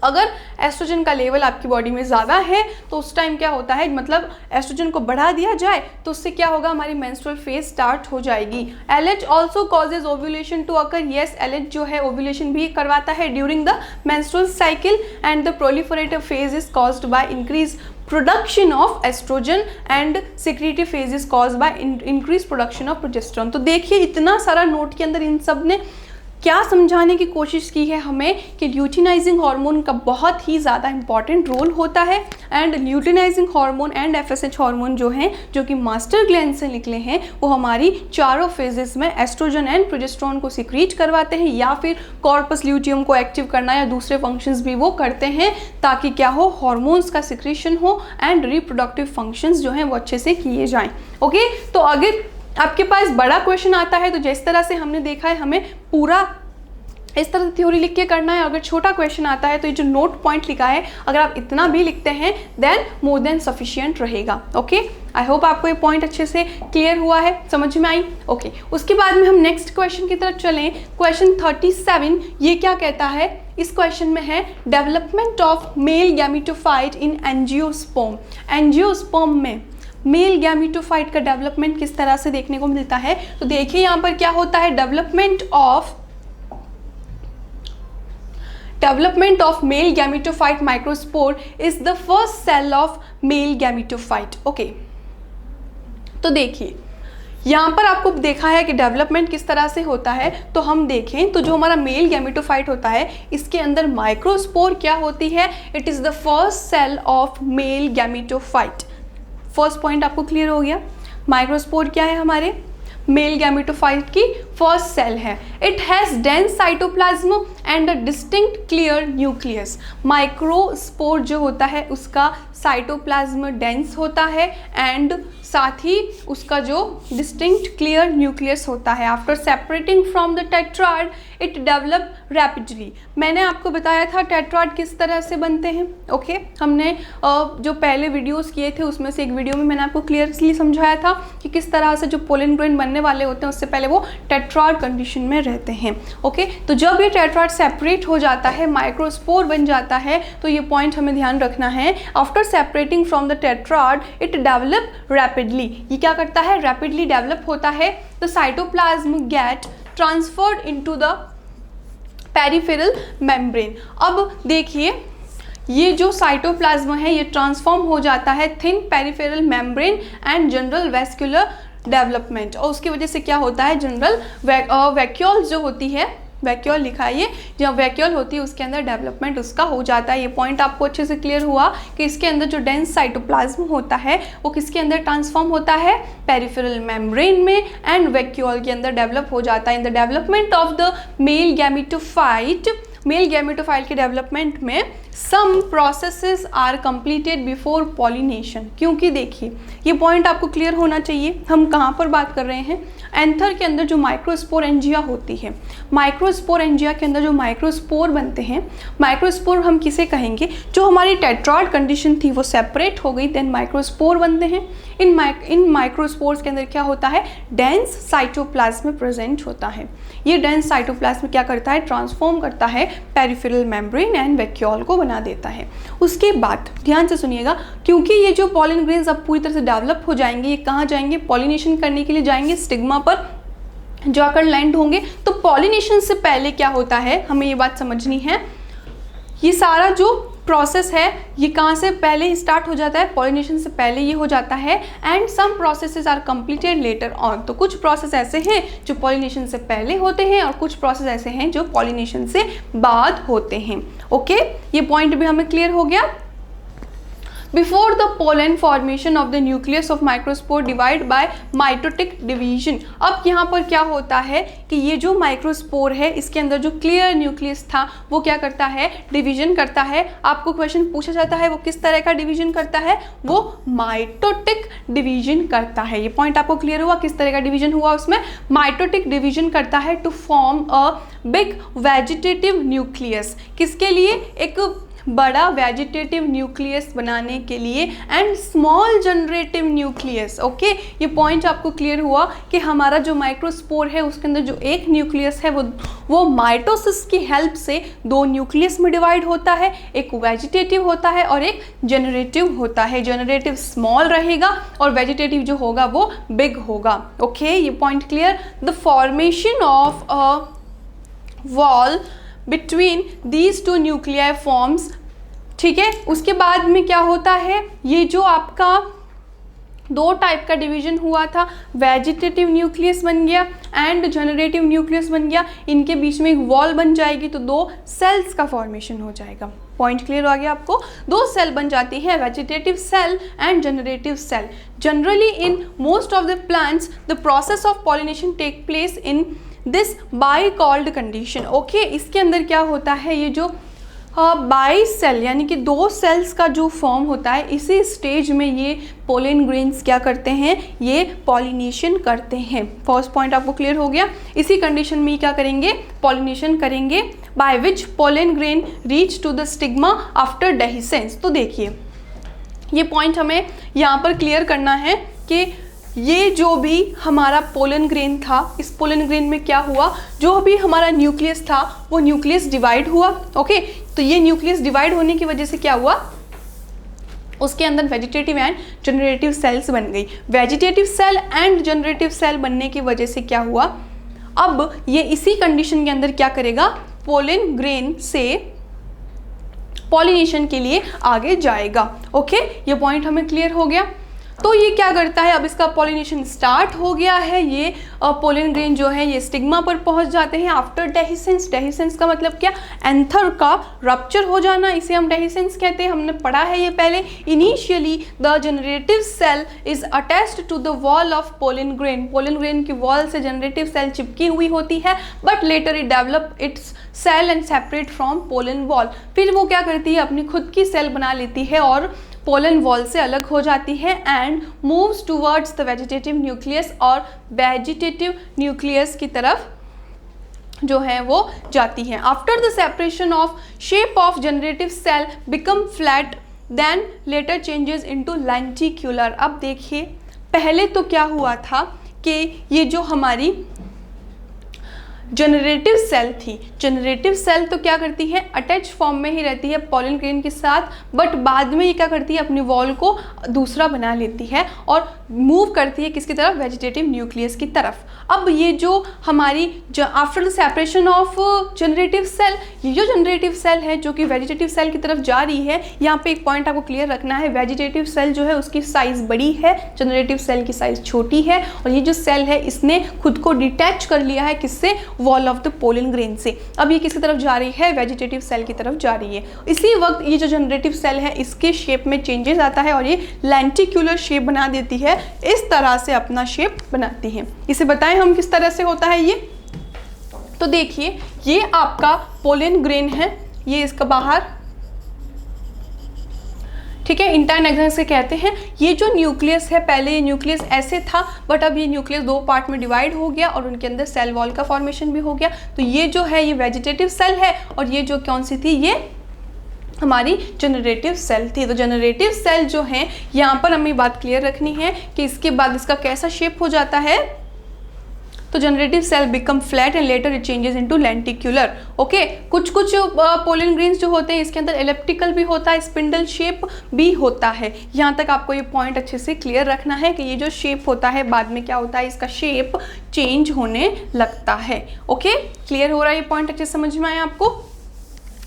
अगर एस्ट्रोजन का लेवल आपकी बॉडी में ज़्यादा है तो उस टाइम क्या होता है, मतलब एस्ट्रोजन को बढ़ा दिया जाए तो उससे क्या होगा, हमारी मेंस्ट्रुअल फेज स्टार्ट हो जाएगी। LH also causes ovulation to occur. Yes, LH जो है ओव्यूलेशन भी करवाता है during the menstrual cycle and the proliferative phase is caused by increase production of oestrogen and secretive phase is caused by increase production of progesterone. तो देखिए इतना सारा note के अंदर इन सब ने क्या समझाने की कोशिश की है हमें कि ल्यूटिनाइजिंग हार्मोन का बहुत ही ज़्यादा इंपॉर्टेंट रोल होता है and luteinizing hormone and FSH hormone जो हैं, जो कि मास्टर ग्लैंड से निकले हैं, वो हमारी चारों फेजेस में एस्ट्रोजन एंड प्रोजेस्टेरॉन को सिक्रीट करवाते हैं या फिर कॉर्पस ल्यूटियम को एक्टिव करना या दूसरे फंक्शंस भी वो करते हैं ताकि क्या हो, हार्मोन्स का सिक्रीशन हो एंड रिप्रोडक्टिव फंक्शंस जो हैं वो अच्छे से किए जाएँ। ओके, तो अगर आपके पास बड़ा क्वेश्चन आता है तो जिस तरह से हमने देखा है हमें पूरा इस तरह थ्योरी लिख के करना है। अगर छोटा क्वेश्चन आता है तो ये जो नोट पॉइंट लिखा है अगर आप इतना भी लिखते हैं देन मोर देन सफिशिएंट रहेगा। ओके, आई होप आपको ये पॉइंट अच्छे से क्लियर हुआ है, समझ में आई। ओके, उसके बाद में हम नेक्स्ट क्वेश्चन की तरफ चलें। क्वेश्चन 37 ये क्या कहता है, इस क्वेश्चन में है development of male gametophyte in angiosperm. Angiosperm में मेल गैमेटोफाइट का डेवलपमेंट किस तरह से देखने को मिलता है। तो देखिए यहाँ पर क्या होता है, development of male gametophyte microspore is the first cell of male gametophyte. Okay, तो देखिए यहाँ पर आपको देखा है कि डेवलपमेंट किस तरह से होता है। तो हम देखें तो जो हमारा मेल गैमेटोफाइट होता है इसके अंदर माइक्रोस्पोर क्या होती है, it is the first cell of male gametophyte. First point आपको क्लियर हो गया, माइक्रोस्पोर क्या है, हमारे मेल गैमेटोफाइट की फर्स्ट सेल है। It has dense cytoplasm and a distinct clear nucleus. Microspore जो होता है उसका साइटोप्लाज्म डेंस होता है एंड साथ ही उसका जो डिस्टिंक्ट क्लियर न्यूक्लियस होता है। After separating from the tetrad it develop rapidly. मैंने आपको बताया था टेट्राड किस तरह से बनते हैं। ओके हमने जो पहले वीडियोस किए थे उसमें से एक वीडियो में मैंने आपको क्लियरली समझाया था कि किस तरह से जो पोलन ग्रेन बनने वाले होते हैं उससे पहले वो टेट्राड कंडीशन में रहते हैं। ओके तो जब ये टेट्राड सेपरेट हो जाता है, माइक्रोस्पोर बन जाता है, तो ये पॉइंट हमें ध्यान रखना है। After separating from the tetrad it develop rapidly. ये क्या करता है? रैपिडली डेवलप होता है। The cytoplasm get transferred into the peripheral membrane. अब देखिए ये जो साइटोप्लाज्म है ये ट्रांसफॉर्म हो जाता है thin peripheral membrane and general vascular development, और उसकी वजह से क्या होता है? जनरल वैक्यूल जो होती है, वैक्यूल लिखा है ये, जब वैक्यूल होती है उसके अंदर डेवलपमेंट उसका हो जाता है। ये पॉइंट आपको अच्छे से क्लियर हुआ कि इसके अंदर जो डेंस साइटोप्लाज्म होता है वो किसके अंदर ट्रांसफॉर्म होता है? पेरिफेरल मेम्ब्रेन में एंड वैक्यूल के अंदर डेवलप हो जाता है। In the development of the male gametophyte, male gametophyte के डेवलपमेंट में some processes are completed before pollination. क्योंकि देखिए ये पॉइंट आपको क्लियर होना चाहिए, हम कहाँ पर बात कर रहे हैं? एंथर के अंदर जो माइक्रोस्पोरेंजिया होती है, माइक्रोस्पोरेंजिया के अंदर जो माइक्रोस्पोर बनते हैं, माइक्रोस्पोर हम किसे कहेंगे? जो हमारी टेट्राड कंडीशन थी वो सेपरेट हो गई, देन माइक्रोस्पोर बनते हैं। इन माइक्रोस्पोर्स के अंदर क्या होता है? डेंस साइटोप्लाज्म प्रेजेंट होता है। ये डेंस साइटोप्लाज्म क्या करता है? ट्रांसफॉर्म करता है पेरिफेरल मेम्ब्रेन एंड वैक्यूल को बना देता है। उसके बाद ध्यान से सुनिएगा, क्योंकि ये जो पॉलन ग्रेन्स अब पूरी तरह से डेवलप हो जाएंगे, ये कहाँ जाएंगे? पॉलिनेशन करने के लिए जाएंगे, स्टिग्मा पर जाकर लैंड होंगे। तो पॉलिनेशन से पहले क्या होता है, हमें ये बात समझनी है। ये सारा जो प्रोसेस है ये कहाँ से पहले ही स्टार्ट हो जाता है? पॉलिनेशन से पहले ये हो जाता है। And some processes are completed later on. तो कुछ प्रोसेस ऐसे हैं जो पॉलिनेशन से पहले होते हैं और कुछ प्रोसेस ऐसे हैं जो पॉलिनेशन से बाद होते हैं। ओके ये पॉइंट भी हमें क्लियर हो गया। Before the pollen formation of the nucleus of microspore divide by mitotic division। अब यहाँ पर क्या होता है कि ये जो माइक्रोस्पोर है इसके अंदर जो क्लियर न्यूक्लियस था वो क्या करता है? डिवीजन करता है। आपको क्वेश्चन पूछा जाता है वो किस तरह का डिवीजन करता है? वो माइटोटिक डिवीजन करता है। ये पॉइंट आपको क्लियर हुआ किस तरह का डिवीजन हुआ? उसमें माइटोटिक डिवीजन करता है to form a big vegetative nucleus. किसके लिए? एक बड़ा वेजिटेटिव न्यूक्लियस बनाने के लिए and small generative nucleus. Okay ये पॉइंट आपको क्लियर हुआ कि हमारा जो माइक्रोस्पोर है उसके अंदर जो एक न्यूक्लियस है वो माइटोसिस की हेल्प से दो न्यूक्लियस में डिवाइड होता है। एक वेजिटेटिव होता है और एक जनरेटिव होता है। जनरेटिव स्मॉल रहेगा और वेजिटेटिव जो होगा वो बिग होगा। ओके ये point clear. The formation of a wall between these two nuclei forms. ठीक है उसके बाद में क्या होता है? ये जो आपका दो टाइप का डिवीजन हुआ था, वेजिटेटिव न्यूक्लियस बन गया एंड जनरेटिव न्यूक्लियस बन गया, इनके बीच में एक वॉल बन जाएगी तो दो सेल्स का फॉर्मेशन हो जाएगा। पॉइंट क्लियर हो गया आपको? दो सेल बन जाती है, vegetative cell and generative cell. Generally in most of the plants the process of pollination take place in this bicelled condition. Okay इसके अंदर क्या होता है? ये जो बाई सेल यानी कि दो सेल्स का जो फॉर्म होता है, इसी स्टेज में ये पोलन ग्रेन्स क्या करते हैं? ये पॉलिनेशन करते हैं। फर्स्ट पॉइंट आपको क्लियर हो गया। इसी कंडीशन में क्या करेंगे? पॉलिनेशन करेंगे। By which pollen grain reach to the stigma after dehiscence. तो देखिए ये पॉइंट हमें यहाँ पर क्लियर करना है कि ये जो भी हमारा पोलन ग्रेन था, इस पोलन ग्रेन में क्या हुआ? जो भी हमारा न्यूक्लियस था वो न्यूक्लियस डिवाइड हुआ। ओके तो ये न्यूक्लियस डिवाइड होने की वजह से क्या हुआ? उसके अंदर वेजिटेटिव एंड जनरेटिव सेल्स बन गई। Vegetative cell and generative cell बनने की वजह से क्या हुआ? अब ये इसी कंडीशन के अंदर क्या करेगा? पोलन ग्रेन से पॉलिनेशन के लिए आगे जाएगा। ओके ये पॉइंट हमें क्लियर हो गया। तो ये क्या करता है, अब इसका पॉलिनेशन स्टार्ट हो गया है, ये पोलन ग्रेन जो है ये स्टिग्मा पर पहुंच जाते हैं आफ्टर डेहिसेंस। डेहिसेंस का मतलब क्या, एंथर का रप्चर हो जाना, इसे हम डेहिसेंस कहते हैं, हमने पढ़ा है ये पहले। Initially the generative cell is attached to the wall of pollen grain, pollen grain की वॉल से जनरेटिव सेल चिपकी हुई होती है, but later it develop its cell and separate from pollen wall. फिर वो क्या करती है, अपनी खुद की सेल बना लेती है और पोलन वॉल से अलग हो जाती है and moves towards the vegetative nucleus, और वेजिटेटिव न्यूक्लियस की तरफ जो है वो जाती है। After the separation of shape of generative cell become flat, then later changes into lenticular. अब देखिए पहले तो क्या हुआ था कि ये जो हमारी जनरेटिव सेल थी, जनरेटिव सेल तो क्या करती है, अटैच फॉर्म में ही रहती है पोलन ग्रेन के साथ, बट बाद में ये क्या करती है, अपनी वॉल को दूसरा बना लेती है और मूव करती है किसकी तरफ, वेजिटेटिव न्यूक्लियस की तरफ। अब ये जो हमारी after the separation of generative cell, ये जो जनरेटिव सेल है जो कि वेजिटेटिव सेल की तरफ जा रही है, यहाँ पे एक पॉइंट आपको क्लियर रखना है, वेजिटेटिव सेल जो है उसकी साइज़ बड़ी है, जनरेटिव सेल की साइज़ छोटी है, और ये जो सेल है इसने खुद को डिटैच कर लिया है किससे, wall of the pollen grain से। अब ये किसकी तरफ जा रही है, वेजिटेटिव सेल की तरफ जा रही है। इसी वक्त ये जो जनरेटिव सेल है इसके शेप में चेंजेस आता है और ये लेंटिक्यूलर शेप बना देती है, इस तरह से अपना शेप बनाती है। इसे बताएं हम किस तरह से होता है ये, तो देखिए ये आपका पोलन ग्रेन है, ये इसका बाहर, ठीक है, इंटर्न एक्सन से कहते हैं। ये जो न्यूक्लियस है, पहले ये न्यूक्लियस ऐसे था, बट अब ये न्यूक्लियस दो पार्ट में डिवाइड हो गया और उनके अंदर सेल वॉल का फॉर्मेशन भी हो गया। तो ये जो है ये वेजिटेटिव सेल है और ये जो कौन सी थी, ये हमारी जनरेटिव सेल थी। तो जनरेटिव सेल जो है, यहाँ पर हमें बात क्लियर रखनी है कि इसके बाद इसका कैसा शेप हो जाता है, तो generative cell become flat and later it changes into lenticular. Okay, कुछ पोलन ग्रेन्स जो होते हैं इसके अंदर एलिप्टिकल भी होता है, स्पिंडल शेप भी होता है। यहाँ तक आपको ये पॉइंट अच्छे से क्लियर रखना है कि ये जो शेप होता है बाद में क्या होता है, इसका शेप चेंज होने लगता है। ओके, क्लियर हो रहा है ये पॉइंट, अच्छे समझ में आया आपको,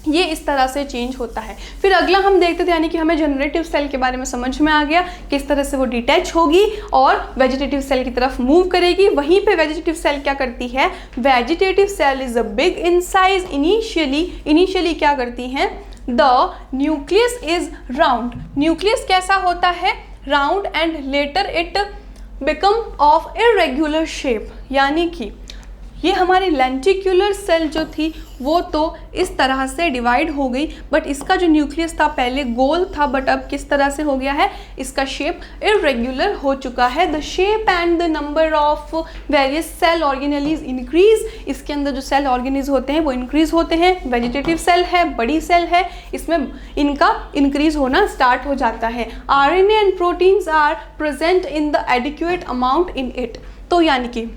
ये इस तरह से चेंज होता है। फिर अगला हम देखते थे, यानी कि हमें जनरेटिव सेल के बारे में समझ में आ गया किस तरह से वो डिटैच होगी और वेजिटेटिव सेल की तरफ मूव करेगी। वहीं पे वेजिटेटिव सेल क्या करती है, vegetative cell is a big in size. Initially क्या करती हैं, the nucleus is round, nucleus कैसा होता है, round, and later it become of irregular shape, यानी कि ये हमारी लेंटिक्यूलर सेल जो थी वो तो इस तरह से डिवाइड हो गई, बट इसका जो न्यूक्लियस था पहले गोल था, बट अब किस तरह से हो गया है, इसका शेप इरेग्युलर हो चुका है। The shape and the number of various cell organelles increase, इसके अंदर जो सेल ऑर्गेनीज होते हैं वो इंक्रीज होते हैं। वेजिटेटिव सेल है, बड़ी सेल है, इसमें इनका इंक्रीज होना स्टार्ट हो जाता है। RNA and proteins are present in the adequate amount in it, तो यानी कि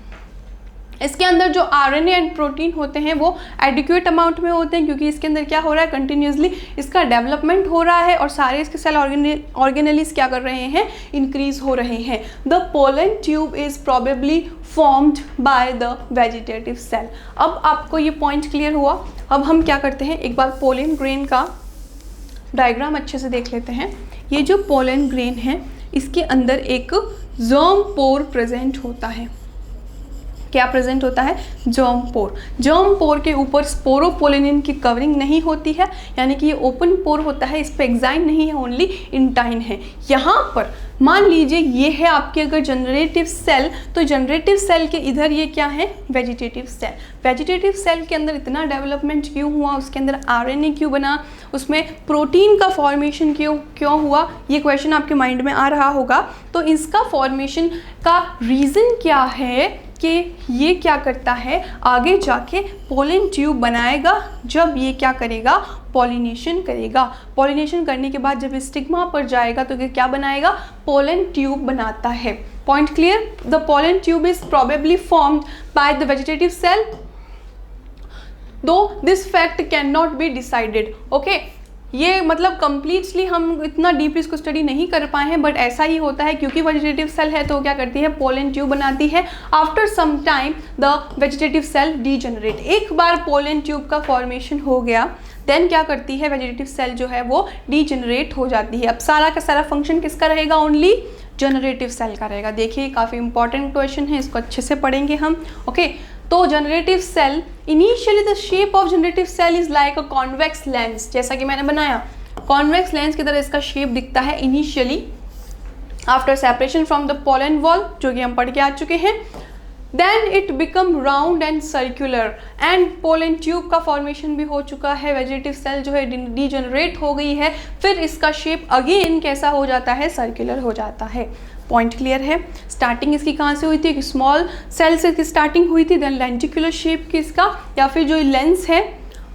इसके अंदर जो RNA एंड प्रोटीन होते हैं वो एडिक्वेट अमाउंट में होते हैं, क्योंकि इसके अंदर क्या हो रहा है, कंटिन्यूसली इसका डेवलपमेंट हो रहा है और सारे इसके सेल ऑर्गेनेलिस क्या कर रहे हैं, इंक्रीज हो रहे हैं। The pollen tube is probably formed by the vegetative cell. अब आपको ये पॉइंट क्लियर हुआ। अब हम क्या करते हैं, एक बार पोलन ग्रेन का डायग्राम अच्छे से देख लेते हैं। ये जो पोलन ग्रेन है इसके अंदर एक जर्म पोर प्रेजेंट होता है। क्या प्रेजेंट होता है, जर्म पोर। जर्म पोर के ऊपर स्पोरोपोलिनिन की कवरिंग नहीं होती है, यानी कि ये ओपन पोर होता है, इस पर एक्साइन नहीं है, ओनली इंटाइन है। यहाँ पर मान लीजिए ये है आपकी अगर जनरेटिव सेल, तो जनरेटिव सेल के इधर ये क्या है, वेजिटेटिव सेल। वेजिटेटिव सेल के अंदर इतना डेवलपमेंट क्यों हुआ, उसके अंदर RNA क्यों बना, उसमें प्रोटीन का फॉर्मेशन क्यों हुआ, ये क्वेश्चन आपके माइंड में आ रहा होगा। तो इसका फॉर्मेशन का रीज़न क्या है कि ये क्या करता है, आगे जाके पोलन ट्यूब बनाएगा, जब ये क्या करेगा, पॉलिनेशन करेगा। पॉलिनेशन करने के बाद जब स्टिग्मा पर जाएगा तो ये क्या बनाएगा, पोलन ट्यूब बनाता है। Point clear. The pollen tube is probably formed by the vegetative cell, though this fact can not be decided. Okay, ये मतलब कंप्लीटली हम इतना डीप इसको स्टडी नहीं कर पाए हैं, बट ऐसा ही होता है क्योंकि वेजिटेटिव सेल है तो क्या करती है, पोलन ट्यूब बनाती है। After some time the vegetative cell degenerate, एक बार पोलन ट्यूब का फॉर्मेशन हो गया देन क्या करती है वेजिटेटिव सेल जो है वो डीजेनरेट हो जाती है। अब सारा का सारा फंक्शन किसका रहेगा, ओनली जनरेटिव सेल का रहेगा। देखिए काफ़ी इंपॉर्टेंट क्वेश्चन है, इसको अच्छे से पढ़ेंगे हम। ओके, तो generative cell, initially the shape of generative cell is like a convex lens, जैसा कि मैंने बनाया कॉन्वेक्स लेंस की तरह इसका शेप दिखता है initially. After separation from the pollen wall, जो कि हम पढ़ के आ चुके हैं, then it become round and circular and pollen tube का फॉर्मेशन भी हो चुका है। वेजिटेटिव सेल जो है डीजेनरेट हो गई है, फिर इसका शेप अगेन कैसा हो जाता है, सर्कुलर हो जाता है। पॉइंट क्लियर है। स्टार्टिंग इसकी कहाँ से हुई थी, एक स्मॉल सेल से स्टार्टिंग हुई थी, देन लेंटिकुलर शेप की इसका, या फिर जो लेंस है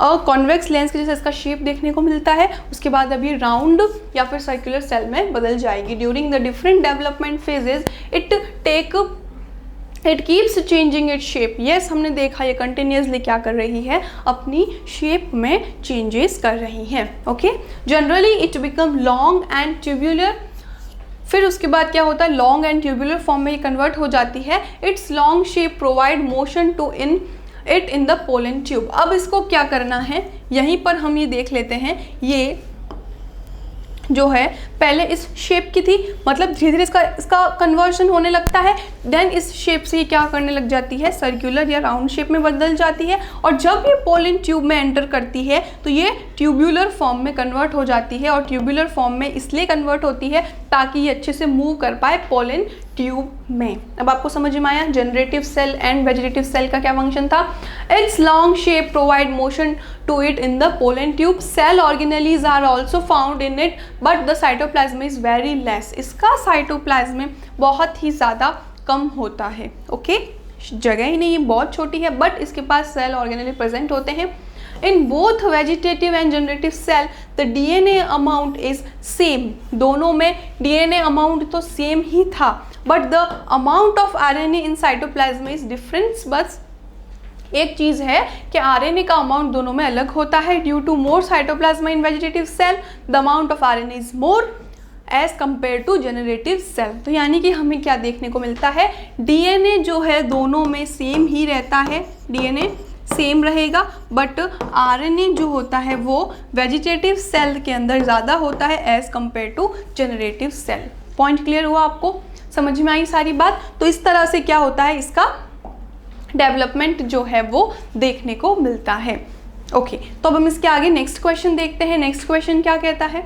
और कॉन्वेक्स लेंस के जैसे इसका शेप देखने को मिलता है, उसके बाद अभी राउंड या फिर सर्कुलर सेल में बदल जाएगी। During the different development phases it keeps changing it shape. Yes, हमने देखा ये कंटिन्यूसली क्या कर रही है, अपनी शेप में चेंजेस कर रही है। Okay, generally it become long and tubular, फिर उसके बाद क्या होता है, लॉन्ग एंड ट्यूबुलर फॉर्म में ये कन्वर्ट हो जाती है। Its long shape provide motion to in the pollen tube. अब इसको क्या करना है, यहीं पर हम ये देख लेते हैं, ये जो है पहले इस शेप की थी, मतलब धीरे धीरे इसका कन्वर्जन होने लगता है, देन इस शेप से ये क्या करने लग जाती है, सर्कुलर या राउंड शेप में बदल जाती है, और जब ये पोलन ट्यूब में एंटर करती है तो ये ट्यूबुलर फॉर्म में कन्वर्ट हो जाती है। और ट्यूबुलर फॉर्म में इसलिए कन्वर्ट होती है ताकि ये अच्छे से मूव कर पाए पोलन ट्यूब में। अब आपको समझ में आया generative cell and vegetative cell का क्या फंक्शन था। Its long shape provide motion to it in the pollen tube. Cell organelles are also found in it but the cytoplasm is very less. इसका साइटोप्लाज्म बहुत ही ज़्यादा कम होता है। Okay, जगह ही नहीं है, बहुत छोटी है, बट इसके पास सेल ऑर्गेनेली प्रेजेंट होते हैं। In both vegetative and generative cell, the DNA amount is same. दोनों में DNA amount तो same ही था, but the amount of RNA in cytoplasm is different. बस एक चीज़ है कि RNA का अमाउंट दोनों में अलग होता है। Due to more cytoplasm in vegetative cell, the amount of RNA is more as compared to generative cell. तो यानी कि हमें क्या देखने को मिलता है, DNA जो है दोनों में सेम ही रहता है, DNA सेम रहेगा, बट आरएनए जो होता है वो वेजिटेटिव सेल के अंदर ज़्यादा होता है as compare to generative cell. Point clear हुआ, आपको समझ में आई सारी बात। तो इस तरह से क्या होता है, इसका डेवलपमेंट जो है वो देखने को मिलता है। ओके, तो अब हम इसके आगे नेक्स्ट क्वेश्चन देखते हैं। नेक्स्ट क्वेश्चन क्या कहता है,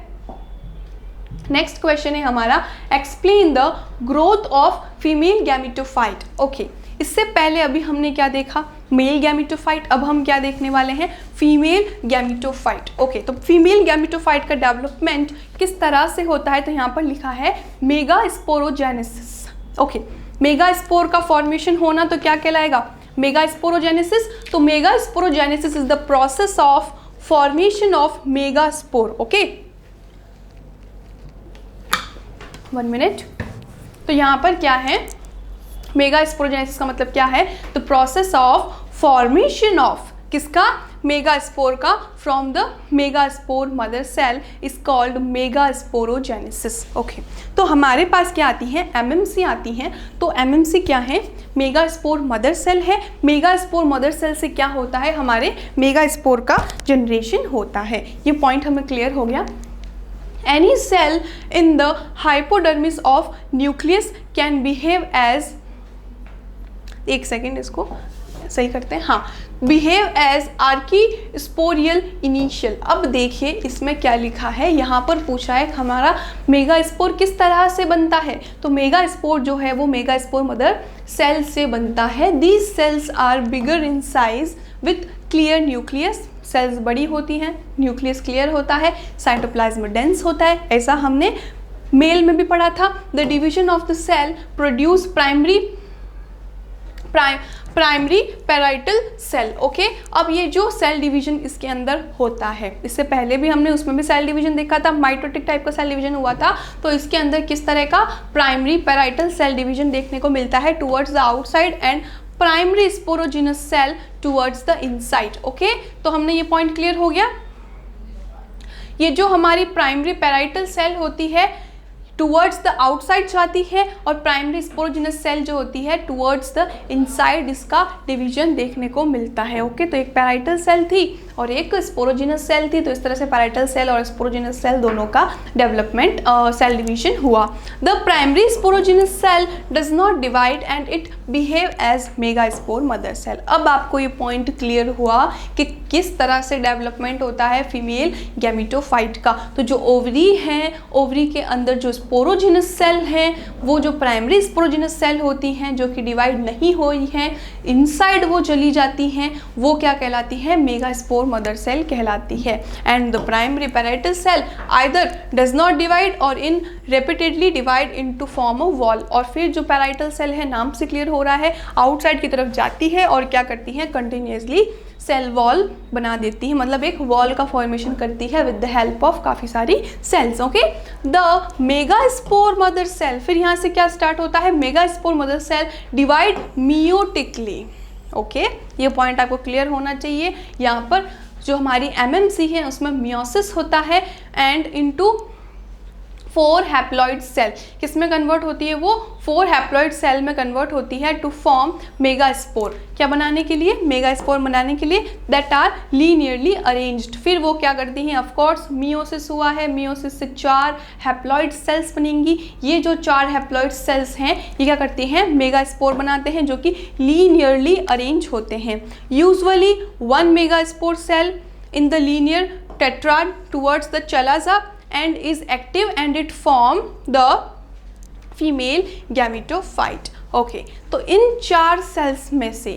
नेक्स्ट क्वेश्चन है हमारा, explain the growth of female gametophyte. Okay, इससे पहले अभी हमने क्या देखा, मेल गैमेटोफाइट, अब हम क्या देखने वाले हैं, फीमेल गैमेटोफाइट। ओके, तो फीमेल गैमेटोफाइट का डेवलपमेंट किस तरह से होता है, तो यहाँ पर लिखा है मेगास्पोरोजेनेसिस। ओके, मेगास्पोर का फॉर्मेशन होना तो क्या कहलाएगा, मेगास्पोरोजेनेसिस। तो megasporogenesis is the process of formation of megaspore. Okay, 1 minute. तो यहाँ पर क्या है, मेगास्पोरोजेनेसिस का मतलब क्या है, the process of formation of किसका, मेगास्पोर का, from the megaspore mother cell is called megasporogenesis. Okay, तो हमारे पास क्या आती हैं, एमएमसी आती हैं। तो एमएमसी क्या है, मेगास्पोर मदर सेल है। मेगास्पोर मदर सेल से क्या होता है, हमारे मेगास्पोर का जनरेशन होता है। ये पॉइंट हमें क्लियर हो गया। Any cell in the hypodermis of nucleus can behave as, एक सेकेंड इसको सही करते हैं, हाँ, बिहेव एज आर्कीस्पोरियल इनिशियल। अब देखिए इसमें क्या लिखा है, यहाँ पर पूछा है हमारा मेगास्पोर किस तरह से बनता है। तो मेगास्पोर जो है वो मेगास्पोर मदर सेल से बनता है। These cells are bigger in size with clear nucleus. Cells बड़ी होती हैं, न्यूक्लियस क्लियर होता है, साइटोप्लाज्म डेंस होता है। ऐसा हमने मेल में भी पढ़ा था। The division of the cell produce primary parietal cell. Okay, अब ये जो सेल डिवीजन इसके अंदर होता है, इससे पहले भी हमने उसमें भी सेल डिवीजन देखा था, माइटोटिक टाइप का सेल डिवीजन हुआ था। तो इसके अंदर किस तरह का प्राइमरी पैराइटल सेल डिवीजन देखने को मिलता है, towards the outside and primary sporogenous cell towards the inside. Okay, तो हमने ये पॉइंट क्लियर हो गया। ये जो हमारी प्राइमरी पैराइटल सेल होती है टुवर्ड्स द आउटसाइड जाती है और प्राइमरी स्पोरोजिनस सेल जो होती है टुवर्ड्स द इनसाइड, इसका डिवीजन देखने को मिलता है। ओके, तो एक पैराइटल सेल थी और एक स्पोरोजिनस सेल थी, तो इस तरह से पैराइटल सेल और स्पोरोजिनस सेल दोनों का डेवलपमेंट सेल डिवीजन हुआ। The primary sporogenous cell does not divide and it behave as megaspore mother cell. अब आपको ये पॉइंट क्लियर हुआ कि किस तरह से डेवलपमेंट होता है फीमेल गैमेटोफाइट का। तो जो ओवरी हैं, ओवरी के अंदर जो स्पोरोजिनस सेल हैं, वो जो प्राइमरी स्पोरोजिनस सेल होती हैं जो कि डिवाइड नहीं हुई हैं, इनसाइड वो चली जाती हैं, वो क्या कहलाती है, मेगास्पोर मदर सेल कहलाती है। And the primary parietal cell either does not divide और in repeatedly divide into form of wall. और फिर जो पैराइटल सेल है, नाम से क्लियर हो रहा है, आउटसाइड की तरफ जाती है और क्या करती है, कंटिन्यूसली सेल वॉल बना देती है, मतलब एक वॉल का फॉर्मेशन करती है विद द हेल्प ऑफ काफ़ी सारी cells. Okay, the megaspore mother cell, फिर यहाँ से क्या स्टार्ट होता है, megaspore mother cell divide meiotically. Okay, ये पॉइंट आपको क्लियर होना चाहिए। यहाँ पर जो हमारी एमएमसी है उसमें मियोसिस होता है एंड इनटू 4 हैप्लॉइड सेल, किसमें कन्वर्ट होती है, वो 4 हैप्लॉइड सेल में कन्वर्ट होती है टू फॉर्म मेगास्पोर। क्या बनाने के लिए, मेगास्पोर बनाने के लिए, दैट आर लीनियरली अरेंज्ड। फिर वो क्या करती हैं, ऑफकोर्स मियोसिस हुआ है, मियोसिस से 4 हैप्लॉइड सेल्स बनेंगी। ये जो 4 हैप्लॉइड सेल्स हैं ये क्या करती हैं, मेगास्पोर बनाते हैं जो कि लीनियरली अरेंज होते हैं। Usually 1 megaspore cell in the linear tetrad towards the chalaza and is active and it form the female gametophyte। Okay, तो इन 4 सेल्स में से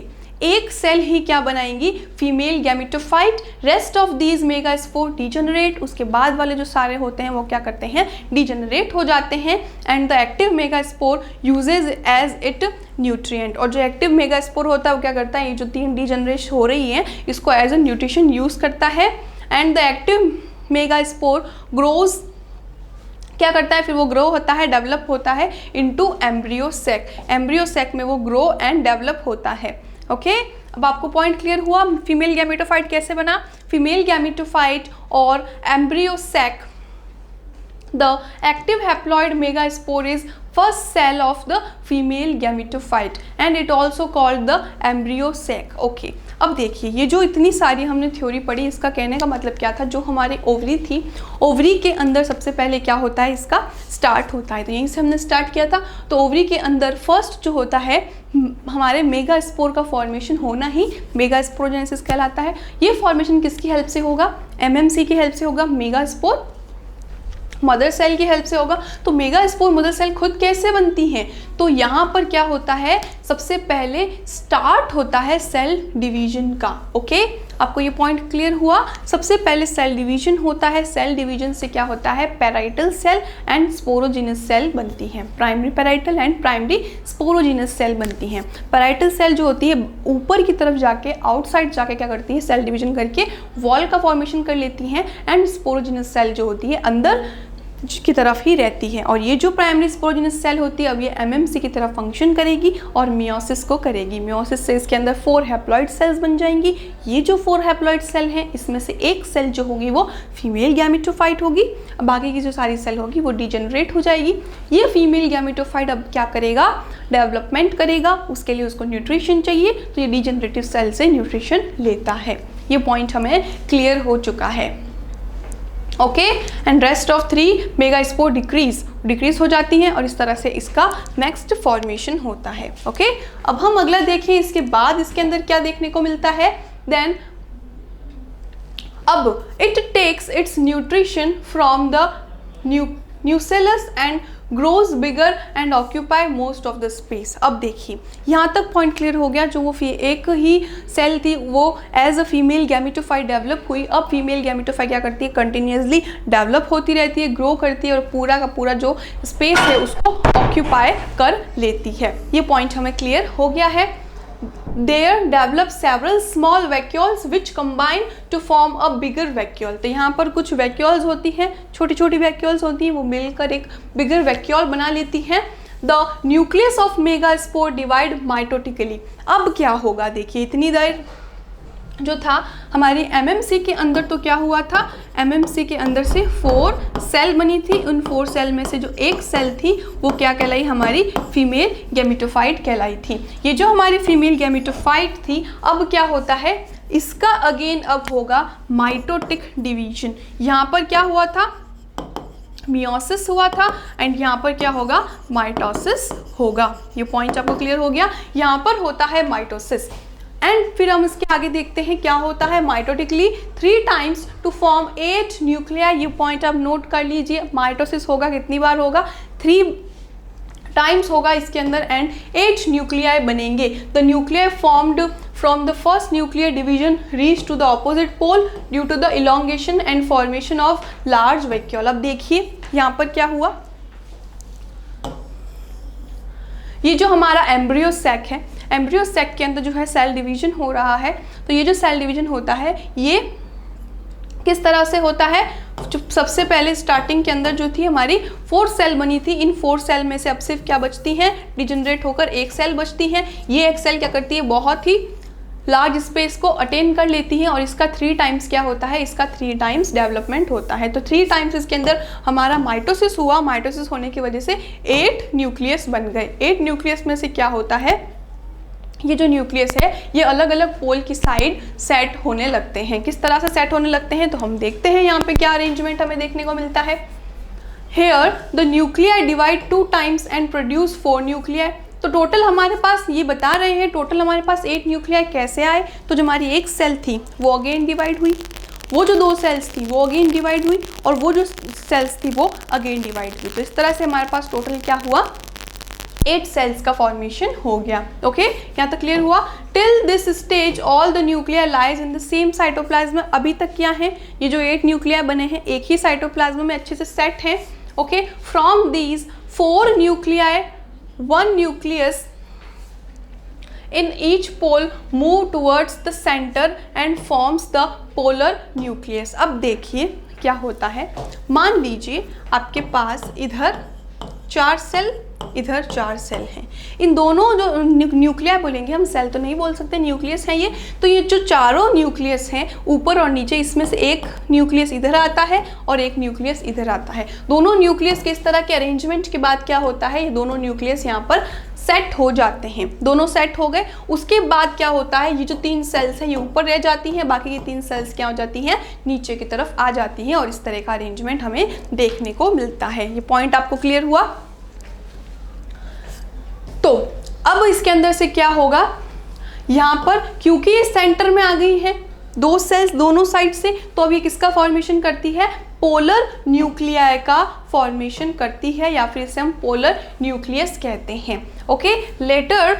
एक सेल ही क्या बनाएंगी, female gametophyte. Rest of these megaspore degenerate, उसके बाद वाले जो सारे होते हैं वो क्या करते हैं, डिजेनरेट हो जाते हैं। And the active megaspore uses as it nutrient, और जो एक्टिव मेगास्पोर होता है वो क्या करता है, ये जो 3 डिजेनरेट हो रही है इसको एज ए न्यूट्रिशन यूज़ करता है। And the active megaspore grows, क्या करता है, फिर वो ग्रो होता है, डेवलप होता है into embryo sac. Embryo sac में वो ग्रो एंड डेवलप होता है। ओके, अब आपको पॉइंट क्लियर हुआ फीमेल गैमेटोफाइट कैसे बना। फीमेल गैमेटोफाइट और embryo sac, the active haploid megaspore is first cell of the female gametophyte and it also called the embryo sac. Okay, अब देखिए ये जो इतनी सारी हमने थ्योरी पढ़ी, इसका कहने का मतलब क्या था, जो हमारी ओवरी थी, ओवरी के अंदर सबसे पहले क्या होता है, इसका स्टार्ट होता है। तो यहीं से हमने स्टार्ट किया था। तो ओवरी के अंदर फर्स्ट जो होता है हमारे मेगास्पोर का फॉर्मेशन होना ही मेगास्पोरोजेनेसिस कहलाता है। ये फॉर्मेशन किसकी हेल्प से होगा, एमएमसी की हेल्प से होगा, मेगास्पोर मदर सेल की हेल्प से होगा। तो मेगास्पोर मदर सेल खुद कैसे बनती हैं, तो यहाँ पर क्या होता है, सबसे पहले स्टार्ट होता है सेल डिवीजन का। ओके, आपको ये पॉइंट क्लियर हुआ। सबसे पहले सेल डिवीजन होता है, सेल डिवीजन से क्या होता है, parietal cell and sporogenous cell बनती हैं। Primary parietal and primary sporogenous cell बनती हैं। पैराइटल सेल जो होती है ऊपर की तरफ जाके, आउटसाइड जाके क्या करती है, सेल डिवीजन करके वॉल का फॉर्मेशन कर लेती हैं। एंड स्पोरोजिनस सेल जो होती है अंदर की तरफ ही रहती है। और ये जो प्राइमरी स्पोरोजिनस सेल होती है अब ये एमएमसी की तरफ फंक्शन करेगी और मियोसिस को करेगी। मियोसिस से इसके अंदर 4 हैप्लॉइड सेल्स बन जाएंगी। ये जो 4 हैप्लॉइड सेल हैं इसमें से एक सेल जो होगी वो फीमेल गैमेटोफाइट होगी, बाकी की जो सारी सेल होगी वो डिजेनरेट हो जाएगी। ये फीमेल गैमेटोफाइट अब क्या करेगा, डेवलपमेंट करेगा, उसके लिए उसको न्यूट्रिशन चाहिए, तो ये डिजेनरेटिव सेल से न्यूट्रिशन लेता है। ये पॉइंट हमें क्लियर हो चुका है। Okay, and rest of 3 megaspore decrease हो जाती हैं और इस तरह से इसका नेक्स्ट फॉर्मेशन होता है। ओके, अब हम अगला देखें, इसके बाद इसके अंदर क्या देखने को मिलता है। देन अब it takes its nutrition from the nucellus and grows bigger and occupy most of the space. अब देखिए यहाँ तक पॉइंट क्लियर हो गया। जो वो एक ही सेल थी वो as a female gametophyte develop हुई। अब फीमेल गैमेटोफाइट क्या करती है, कंटिन्यूसली डेवलप होती रहती है, ग्रो करती है और पूरा का पूरा जो स्पेस है उसको ऑक्यूपाई कर लेती है। ये पॉइंट हमें क्लियर हो गया है। There develop several small vacuoles which combine to form a bigger vacuole। तो यहाँ पर कुछ vacuoles होती हैं, छोटी छोटी vacuoles होती हैं, वो मिलकर एक bigger vacuole बना लेती हैं। The nucleus of megaspore divide mitotically। अब क्या होगा देखिए, इतनी देर जो था हमारी एमएमसी के अंदर, तो क्या हुआ था, एमएमसी के अंदर से 4 सेल बनी थी। उन 4 सेल में से जो एक सेल थी वो क्या कहलाई, हमारी फीमेल गैमेटोफाइट कहलाई थी। ये जो हमारी फीमेल गैमेटोफाइट थी, अब क्या होता है, इसका अगेन अब होगा माइटोटिक डिवीजन। यहाँ पर क्या हुआ था, मियोसिस हुआ था, एंड यहाँ पर क्या होगा, माइटोसिस होगा। ये पॉइंट आपको क्लियर हो गया। यहाँ पर होता है माइटोसिस, एंड फिर हम इसके आगे देखते हैं क्या होता है। Mitotically 3 times to form 8 nuclei. ये पॉइंट आप नोट कर लीजिए। माइटोसिस होगा कितनी बार होगा, 3 टाइम्स होगा इसके अंदर, एंड 8 न्यूक्लियाई बनेंगे। The nuclei formed from the first nuclear division reach to the opposite pole due to the elongation and formation of large vacuole. अब देखिए यहाँ पर क्या हुआ, ये जो हमारा एम्ब्रियो सैक है, एम्ब्रियो सैक के अंदर जो है सेल डिवीजन हो रहा है। तो ये जो सेल डिवीजन होता है ये किस तरह से होता है, जो सबसे पहले स्टार्टिंग के अंदर जो थी हमारी 4 सेल बनी थी, इन 4 सेल में से अब सिर्फ क्या बचती हैं, डिजनरेट होकर एक सेल बचती है। ये एक सेल क्या करती है, बहुत ही लार्ज स्पेस को अटेन कर लेती है, और इसका 3 टाइम्स क्या होता है, इसका 3 टाइम्स डेवलपमेंट होता है। तो 3 टाइम्स इसके अंदर हमारा माइटोसिस हुआ। माइटोसिस होने की वजह से 8 न्यूक्लियस बन गए। 8 न्यूक्लियस में से क्या होता है, ये जो न्यूक्लियस है ये अलग अलग पोल की साइड सेट होने लगते हैं। किस तरह से सेट होने लगते हैं, तो हम देखते हैं यहाँ पे क्या अरेंजमेंट हमें देखने को मिलता है। Here the nuclei divide 2 times and produce 4 nuclei. तो टोटल हमारे पास ये बता रहे हैं, टोटल हमारे पास 8 न्यूक्लियाई कैसे आए। तो जो हमारी एक सेल थी वो अगेन डिवाइड हुई, वो जो 2 सेल्स थी वो अगेन डिवाइड हुई, और वो जो सेल्स थी वो अगेन डिवाइड हुई। तो इस तरह से हमारे पास टोटल क्या हुआ, 8 सेल्स का फॉर्मेशन हो गया। ओके, यहाँ तक क्लियर हुआ। Till this stage all the nuclear lies in the same cytoplasm. अभी तक क्या है, ये जो 8 न्यूक्लियर बने हैं एक ही साइटोप्लाज्म में अच्छे से सेट हैं। Okay, from these 4 nuclei 1 nucleus in each pole move towards the center and forms the polar nucleus। अब देखिए क्या होता है, मान लीजिए आपके पास इधर 4 सेल, इधर 4 सेल हैं। इन दोनों जो न्यूक्लिया बोलेंगे हम, सेल तो नहीं बोल सकते, न्यूक्लियस है ये। तो ये जो चारों न्यूक्लियस हैं ऊपर और नीचे, इसमें से एक न्यूक्लियस इधर आता है और एक न्यूक्लियस इधर आता है। दोनों न्यूक्लियस के इस तरह के अरेंजमेंट के बाद क्या होता है, ये दोनों न्यूक्लियस यहाँ पर सेट हो जाते हैं। दोनों सेट हो गए, उसके बाद क्या होता है, ये जो 3 सेल्स हैं ये ऊपर रह जाती हैं, बाकी की 3 सेल्स क्या हो जाती हैं, नीचे की तरफ आ जाती हैं, और इस तरह का अरेंजमेंट हमें देखने को मिलता है। ये पॉइंट आपको क्लियर हुआ। तो अब इसके अंदर से क्या होगा, यहाँ पर क्योंकि ये सेंटर में आ गई है 2 सेल्स दोनों साइड से, तो अब ये किसका फॉर्मेशन करती है, पोलर न्यूक्लियाई का फॉर्मेशन करती है, या फिर इसे हम पोलर न्यूक्लियस कहते हैं। Okay, later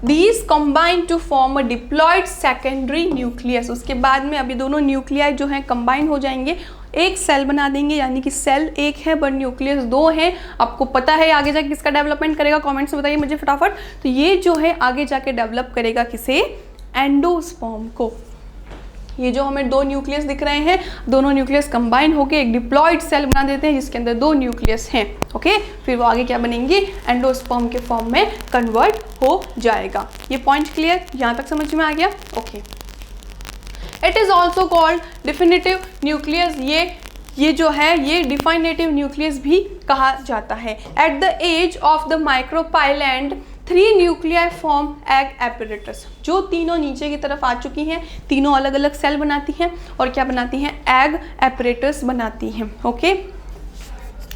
these combine to form a diploid secondary nucleus. उसके बाद में अभी दोनों न्यूक्लियाई जो हैं कंबाइन हो जाएंगे, एक सेल बना देंगे, यानी कि सेल एक है बट न्यूक्लियस 2 हैं। आपको पता है आगे जाके किसका डेवलपमेंट करेगा, कमेंट्स में बताइए मुझे फटाफट। तो ये जो है आगे जाके डेवलप करेगा किसे, एंडोस्पर्म को। ये जो हमें 2 न्यूक्लियस दिख रहे हैं, दोनों न्यूक्लियस कंबाइन होकर एक डिप्लॉयड सेल बना देते हैं जिसके अंदर 2 न्यूक्लियस हैं। ओके, फिर वो आगे क्या बनेंगे, एंडोस्पर्म के फॉर्म में कन्वर्ट हो जाएगा। ये पॉइंट क्लियर, यहाँ तक समझ में आ गया। Okay, it is also called definitive nucleus. ये जो है ये डिफाइनेटिव न्यूक्लियस भी कहा जाता है। At the age of the micropylar end 3 nuclei form egg apparatus. जो तीनों नीचे की तरफ आ चुकी हैं, तीनों अलग अलग सेल बनाती हैं और क्या बनाती हैं, एग एपरेटस बनाती हैं। Okay,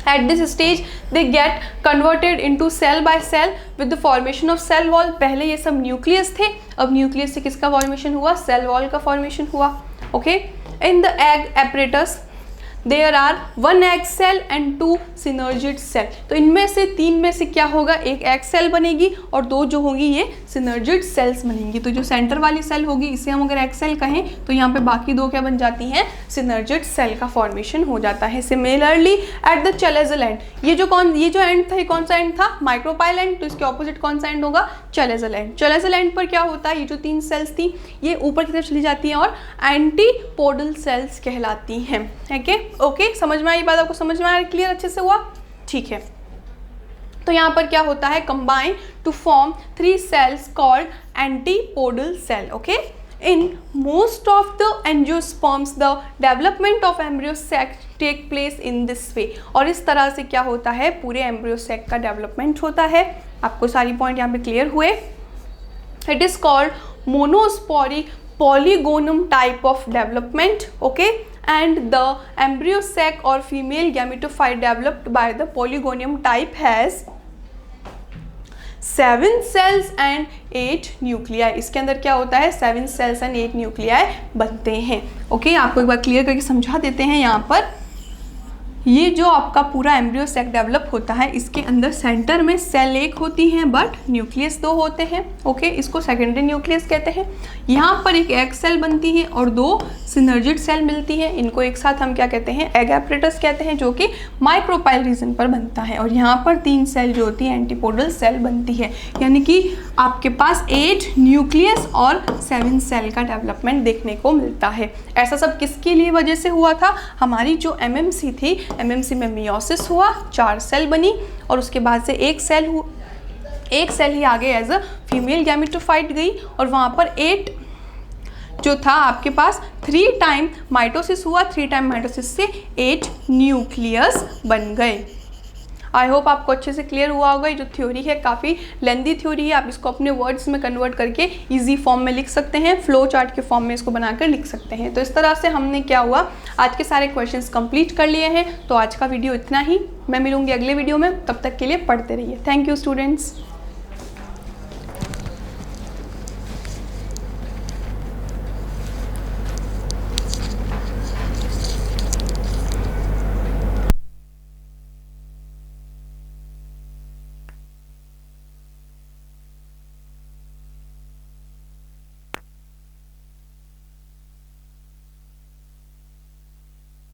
At this stage they get converted into cell by cell with the formation of cell wall। पहले ये सब न्यूक्लियस थे, अब न्यूक्लियस से किसका फॉर्मेशन हुआ, सेल वॉल का फॉर्मेशन हुआ। Okay, in the egg apparatus there are 1 egg cell and 2 synergid cell. तो इनमें से 3 में से क्या होगा, एक एग सेल बनेगी और 2 जो होगी ये सिनर्जिड सेल्स बनेंगी। तो जो सेंटर वाली सेल होगी इसे हम अगर एग सेल कहें तो यहाँ पे बाकी 2 क्या बन जाती हैं, सिनर्जिड सेल का फॉर्मेशन हो जाता है। सिमिलरली एट द चलेजल एंड, ये जो एंड था, ये कौन सा एंड था, माइक्रोपाइल एंड, तो इसके ऑपोजिट कौन सा एंड होगा, चलेजल एंड। चलेजल एंड पर क्या होता है, ये जो 3 सेल्स थी ये ऊपर की तरफ चली जाती हैं और एंटीपोडल सेल्स कहलाती हैं। ओके, समझ में आई बात, आपको समझ में आया, क्लियर अच्छे से हुआ, ठीक है। तो यहाँ पर क्या होता है, combine to form 3 cells called antipodal cell. Okay, In most of the angiosperms, the development of embryo sac take place in this way. और इस तरह से क्या होता है, पूरे embryo sac का development होता है. आपको सारी पॉइंट यहाँ पे क्लियर हुए. It is called monospory polygonum type of development. Okay, and the embryo sac or female gametophyte developed by the polygonium type has 7 cells and 8 nuclei. इसके अंदर क्या होता है, 7 cells and 8 न्यूक्लियाई बनते हैं. ओके, आपको एक बार क्लियर करके समझा देते हैं. यहाँ पर ये जो आपका पूरा एम्ब्रियो सैक डेवलप होता है, इसके अंदर सेंटर में सेल एक होती हैं बट न्यूक्लियस 2 होते हैं. ओके, इसको सेकेंडरी न्यूक्लियस कहते हैं. यहाँ पर एक एग सेल बनती है और 2 सिनर्जिड सेल मिलती है. इनको एक साथ हम क्या कहते हैं, एग एपरेटस कहते हैं, जो कि माइक्रोपाइल रीजन पर बनता है. और यहाँ पर 3 सेल जो होती है एंटीपोडल सेल बनती है. यानी कि आपके पास 8 न्यूक्लियस और 7 सेल का डेवलपमेंट देखने को मिलता है. ऐसा सब किसके लिए वजह से हुआ था, हमारी जो एमएमसी थी, एमएमसी में मियोसिस हुआ, 4 सेल बनी और उसके बाद से एक सेल ही आगे एज अ फीमेल गैमेटोफाइट गई और वहाँ पर 8 जो था आपके पास 3 टाइम माइटोसिस हुआ. 3 टाइम माइटोसिस से 8 न्यूक्लियस बन गए. आई होप आपको अच्छे से क्लियर हुआ होगा. ये जो थ्योरी है काफ़ी लेंदी थ्योरी है. आप इसको अपने वर्ड्स में कन्वर्ट करके इजी फॉर्म में लिख सकते हैं, फ्लो चार्ट के फॉर्म में इसको बनाकर लिख सकते हैं. तो इस तरह से हमने क्या हुआ, आज के सारे क्वेश्चंस कंप्लीट कर लिए हैं. तो आज का वीडियो इतना ही. मैं मिलूंगी अगले वीडियो में. तब तक के लिए पढ़ते रहिए. Thank you students.